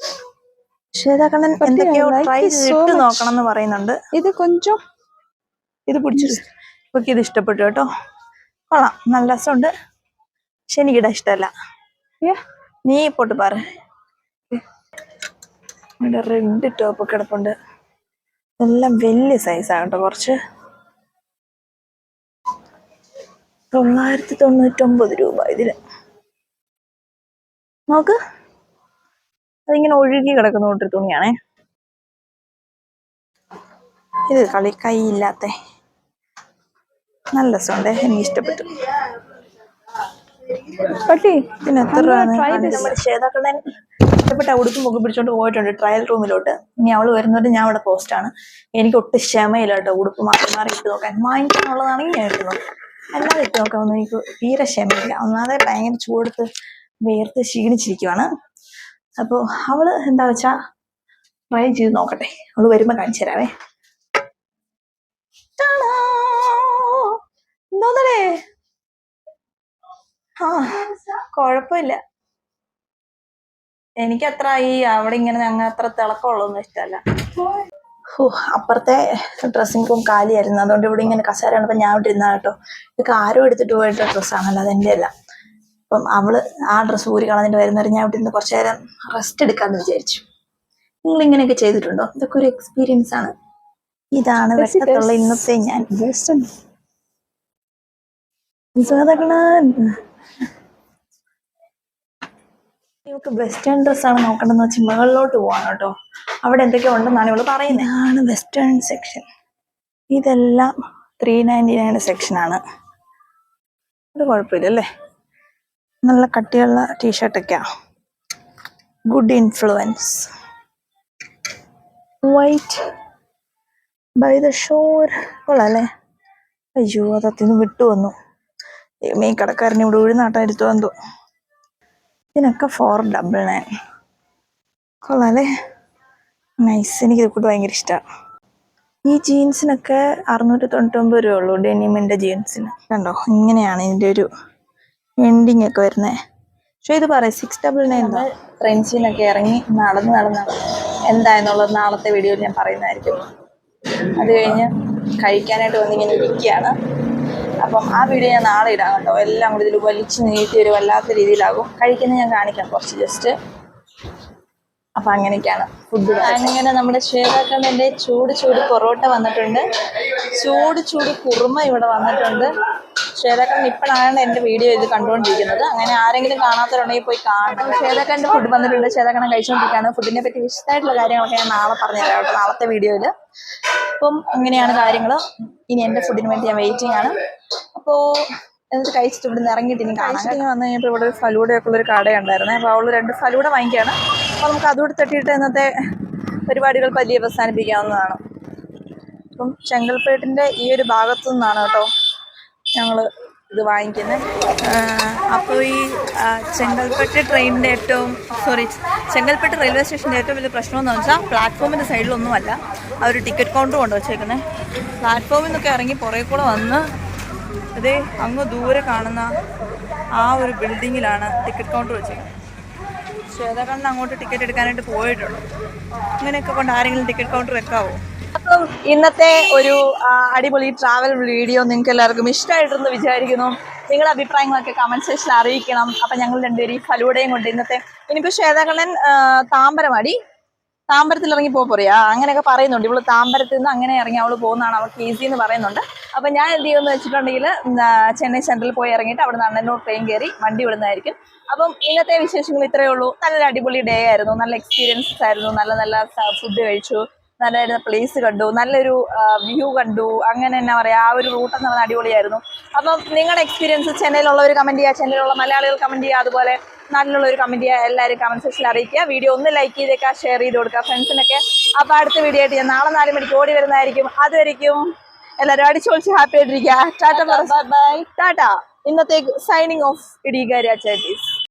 ശ്വേതാക്കണ്ണൻ എന്തൊക്കെയോ ട്രൈ ചെയ്തിട്ട് നോക്കണം എന്ന് പറയുന്നുണ്ട്. ഇത് പിടിച്ചു. ഇപ്പൊക്കെ ഇത് ഇഷ്ടപ്പെട്ടു കേട്ടോ. കൊള്ളാം, നല്ല രസമുണ്ട്. പക്ഷെ എനിക്കിടാൻ ഇഷ്ടമല്ല. നീ പോട്ട് പറ. ഇവിടെ റെഡ് ടോപ്പ് കിടപ്പുണ്ട്. എല്ലാം വലിയ സൈസാണ് കേട്ടോ. കുറച്ച് 999 രൂപ ഇതിന്. നോക്ക്, അതിങ്ങനെ ഒഴുകി കിടക്കുന്ന ഒരു തുണിയാണേ. ഇത് കൈ ഇല്ലാത്ത നല്ല രസമുണ്ട്, എനിക്ക് ഇഷ്ടപ്പെട്ടു. പിന്നെ എത്ര രൂപ? ശ്വേതാക്കണ്ണൻ ഇഷ്ടപ്പെട്ട ഉടുപ്പും മുഖം പിടിച്ചോണ്ട് പോയിട്ടുണ്ട് ട്രയൽ റൂമിലോട്ട്. ഇനി അവള് വരുന്നത് ഞാൻ അവിടെ പോസ്റ്റാണ്. എനിക്ക് ഒട്ടും ക്ഷമയില്ല കേട്ടോ ഉടുപ്പ് മാറി മാറി ഇട്ട് നോക്കാൻ. വാങ്ങിക്കാനുള്ളതാണെങ്കിൽ ഞാൻ ഇട്ട് നോക്കാം, അല്ലാതെ ഇട്ട് നോക്കാമെന്ന് എനിക്ക് തീരെ ക്ഷമയില്ല. ഒന്നാമതെ ഭയങ്കര ചൂടെടുത്ത് വേർത്ത് ക്ഷീണിച്ചിരിക്കുവാണ്. അപ്പോൾ അവള് എന്താ വെച്ചാ ട്രൈ ചെയ്ത് നോക്കട്ടെ. അവള് വരുമ്പോ കാണിച്ചു തരാവേ. എന്തോന്നല്ലേ? കുഴപ്പമില്ല. എനിക്കത്ര ഈ അവിടെ ഇങ്ങനെ ഞങ്ങൾ അത്ര തിളക്കമുള്ളതൊന്നും ഇഷ്ടമല്ല. അപ്പുറത്തെ ഡ്രസ്സിംഗ് റൂം കാലിയായിരുന്നു, അതുകൊണ്ട് ഇവിടെ ഇങ്ങനെ കസേരയാണ്. അപ്പം ഞാൻ ഇവിടെ ഇരുന്നാ കേട്ടോ. ഇതൊക്കെ ആരോ എടുത്തിട്ട് പോയിട്ട് ഡ്രസ്സാണല്ലോ, അതെൻ്റെ അല്ല. അപ്പം അവള് ആ ഡ്രസ്സ് ഊരി കളഞ്ഞിട്ട് വരുന്നവരെ ഞാൻ ഇവിടെ ഇരുന്ന് കുറച്ചു നേരം റെസ്റ്റ് എടുക്കാമെന്ന് വിചാരിച്ചു. നിങ്ങൾ ഇങ്ങനെയൊക്കെ ചെയ്തിട്ടുണ്ടോ? ഇതൊക്കെ ഒരു എക്സ്പീരിയൻസ് ആണ്. ഇതാണ് വെട്ടത്തുള്ള ഇന്നത്തെ ഞാൻ. ഇവൾക്ക് വെസ്റ്റേൺ ഡ്രസ്സാണ് നോക്കണ്ടെന്ന് വെച്ചാൽ മുകളിലോട്ട് പോവാണ് കേട്ടോ. അവിടെ എന്തൊക്കെയോ ഉണ്ടെന്നാണ് ഇവള് പറയുന്നത്. ആണ് വെസ്റ്റേൺ സെക്ഷൻ. ഇതെല്ലാം 399 സെക്ഷനാണ്. അത് കുഴപ്പമില്ലല്ലേ, നല്ല കട്ടിയുള്ള ടീഷർട്ടൊക്കെയാ. Good influence, white by the shore. കൊള്ളാല്ലേ? അയ്യോ, അതത്തിന്ന് വിട്ടു വന്നു. ഈ കടക്കാരനെ ഇവിടെ ഉഴുന്നാട്ടം എടുത്തു വന്നു. ഇതിനൊക്കെ 499. കൊള്ളാല്ലേ? നൈസ്. എനിക്കിത് കൂട്ട് ഭയങ്കര ഇഷ്ടമാണ്. ഈ ജീൻസിനൊക്കെ 699 രൂപ ഉള്ളൂ, ഡെനിമിൻ്റെ ജീൻസിന്. കണ്ടോ, ഇങ്ങനെയാണ് ഇതിൻ്റെ ഒരു എൻഡിങ് ഒക്കെ വരുന്നത്. പക്ഷേ ഇത് പറയാം 699. ട്രെൻഡ്സിനൊക്കെ ഇറങ്ങി നടന്ന് എന്തായെന്നുള്ളത് നാളത്തെ വീഡിയോയിൽ ഞാൻ പറയുന്നതായിരിക്കും. അത് കഴിഞ്ഞ് കഴിക്കാനായിട്ട് വന്നിങ്ങനെ ഇരിക്കുകയാണ്. അപ്പം ആ വീഡിയോ ഞാൻ നാളെ ഇടാം കേട്ടോ. എല്ലാം കൂടി ഇതിൽ വലിച്ചു നീട്ടി ഒരു വല്ലാത്ത രീതിയിലാകും. കഴിക്കുന്നത് ഞാൻ കാണിക്കാം കുറച്ച് ജസ്റ്റ്. അപ്പം അങ്ങനെയൊക്കെയാണ് ഫുഡ്. അങ്ങനെ നമ്മുടെ ശ്വേതാക്കണ്ണൻ്റെ ചൂട് പൊറോട്ട വന്നിട്ടുണ്ട്. ചൂട് കുറുമ ഇവിടെ വന്നിട്ടുണ്ട്. ശ്വേതാക്കണ്ണൻ ഇപ്പോഴാണ് എൻ്റെ വീഡിയോ ഇത് കണ്ടുകൊണ്ടിരിക്കുന്നത്. അങ്ങനെ ആരെങ്കിലും കാണാത്തവരുണ്ടെങ്കിൽ പോയി കാണണം. ശ്വേതാക്കണ്ണൻ്റെ ഫുഡ് വന്നിട്ടുണ്ട്. ശ്വേതാക്കണ്ണൻ കഴിച്ചുകൊണ്ടിരിക്കുകയാണ്. ഫുഡിനെ പറ്റി വിശദമായിട്ടുള്ള കാര്യങ്ങളൊക്കെ ഞാൻ നാളെ പറഞ്ഞുതരാം കേട്ടോ, നാളത്തെ വീഡിയോയിൽ. അപ്പം അങ്ങനെയാണ് കാര്യങ്ങൾ. ഇനി എൻ്റെ ഫുഡിന് വേണ്ടി ഞാൻ വെയിറ്റിംഗ് ആണ്. അപ്പോൾ എന്നിട്ട് കഴിച്ചിട്ട് ഇവിടെ നിന്ന് ഇറങ്ങിയിട്ട് ഇനി കഴിച്ചിട്ട് വന്നു കഴിഞ്ഞപ്പോൾ ഇവിടെ ഒരു ഫലൂഡയൊക്കെ ഉള്ളൊരു കടയുണ്ടായിരുന്നേ. അപ്പോൾ അവൾ 2 ഫലൂഡ വാങ്ങിക്കുകയാണ്. അപ്പോൾ നമുക്ക് അതുകൂടെ തട്ടിയിട്ട് ഇന്നത്തെ പരിപാടികൾ വലിയ അവസാനിപ്പിക്കാവുന്നതാണ്. അപ്പം ചെങ്കൽപ്പേട്ടിൻ്റെ ഈ ഒരു ഭാഗത്തു നിന്നാണ് കേട്ടോ ഞങ്ങൾ ഇത് വാങ്ങിക്കുന്നത്. അപ്പോൾ ഈ ചെങ്കൽപ്പെട്ട് ട്രെയിനിൻ്റെ ചെങ്കൽപ്പെട്ട് റെയിൽവേ സ്റ്റേഷൻ്റെ ഏറ്റവും വലിയ പ്രശ്നമെന്ന് വെച്ചാൽ പ്ലാറ്റ്ഫോമിൻ്റെ സൈഡിലൊന്നുമല്ല ആ ഒരു ടിക്കറ്റ് കൗണ്ടർ കൊണ്ട് വെച്ചേക്കുന്നത്. പ്ലാറ്റ്ഫോമിൽ നിന്നൊക്കെ ഇറങ്ങി പുറകെ കൂടെ വന്ന് അതേ അങ്ങ് ദൂരെ കാണുന്ന ആ ഒരു ബിൽഡിങ്ങിലാണ് ടിക്കറ്റ് കൗണ്ടർ വെച്ചേക്കുന്നത്. ശ്വേതകണ്ണൻ അങ്ങോട്ട് ടിക്കറ്റ് എടുക്കാനായിട്ട് പോയിട്ടുണ്ട്. ഇങ്ങനെയൊക്കെ കൊണ്ട് ആരെങ്കിലും ടിക്കറ്റ് കൗണ്ടർ വെക്കാവോ? അപ്പം ഇന്നത്തെ ഒരു അടിപൊളി ട്രാവൽ വീഡിയോ നിങ്ങൾക്ക് എല്ലാവർക്കും ഇഷ്ടമായിട്ടെന്ന് വിചാരിക്കുന്നു. നിങ്ങളുടെ അഭിപ്രായങ്ങളൊക്കെ കമന്റ് സെക്ഷനിൽ അറിയിക്കണം. അപ്പം ഞങ്ങൾ രണ്ടുപേരും ഈ ഫലൂടയും കൊണ്ട് ഇനിയിപ്പോൾ ശ്വേതകണ്ണൻ താമ്പരത്തിൽ ഇറങ്ങി പോറിയാ അങ്ങനെയൊക്കെ പറയുന്നുണ്ട്. ഇവള് താമ്പരത്തിൽ നിന്ന് അങ്ങനെ ഇറങ്ങി അവള് പോകുന്നതാണ് അവൾക്ക് ഈസി എന്ന് പറയുന്നുണ്ട്. അപ്പം ഞാൻ എന്ത് ചെയ്യുമെന്ന് വെച്ചിട്ടുണ്ടെങ്കിൽ ചെന്നൈ സെൻട്രൽ പോയി ഇറങ്ങിയിട്ട് അവിടെ നിന്ന് അണ്ണനൂർ ട്രെയിൻ കയറി വണ്ടി വിടുന്നതായിരിക്കും. അപ്പം ഇന്നത്തെ വിശേഷങ്ങൾ ഇത്രയേ ഉള്ളൂ. നല്ലൊരു അടിപൊളി ഡേ ആയിരുന്നു, നല്ല എക്സ്പീരിയൻസസ് ആയിരുന്നു, നല്ല ഫുഡ് കഴിച്ചു, നല്ല പ്ലേസ് കണ്ടു, നല്ലൊരു വ്യൂ കണ്ടു. അങ്ങനെ എന്നാ പറയുക, ആ ഒരു റൂട്ട് എന്ന് പറഞ്ഞാൽ അടിപൊളിയായിരുന്നു. അപ്പം നിങ്ങളുടെ എക്സ്പീരിയൻസ് ചെന്നൈയിലുള്ളവർ കമൻറ്റ് ചെയ്യുക, ചെന്നൈയിലുള്ള മലയാളികൾ കമൻറ്റ് ചെയ്യുക, അതുപോലെ നാട്ടിലുള്ളവർ കമൻറ്റ് ചെയ്യുക. എല്ലാവരും കമൻറ്റ് സെക്ഷനിൽ അറിയിക്കുക. വീഡിയോ ഒന്ന് ലൈക്ക് ചെയ്തേക്കുക, ഷെയർ ചെയ്ത് കൊടുക്കുക ഫ്രണ്ട്സിനൊക്കെ. അപ്പോൾ അടുത്ത വീഡിയോ ആയിട്ട് ഞാൻ നാളെ 4 മണിക്ക് ഓടി വരുന്നതായിരിക്കും. അതുവരെയ്ക്കും എല്ലാവരും അടിച്ചൊളിച്ച് ഹാപ്പി ആയിട്ടിരിക്കുക. Tata bye. ടാറ്റ. ഇന്നത്തേക്ക് സൈനിങ് ഓഫ് ഇടീകാരി ചാറ്റീസ്.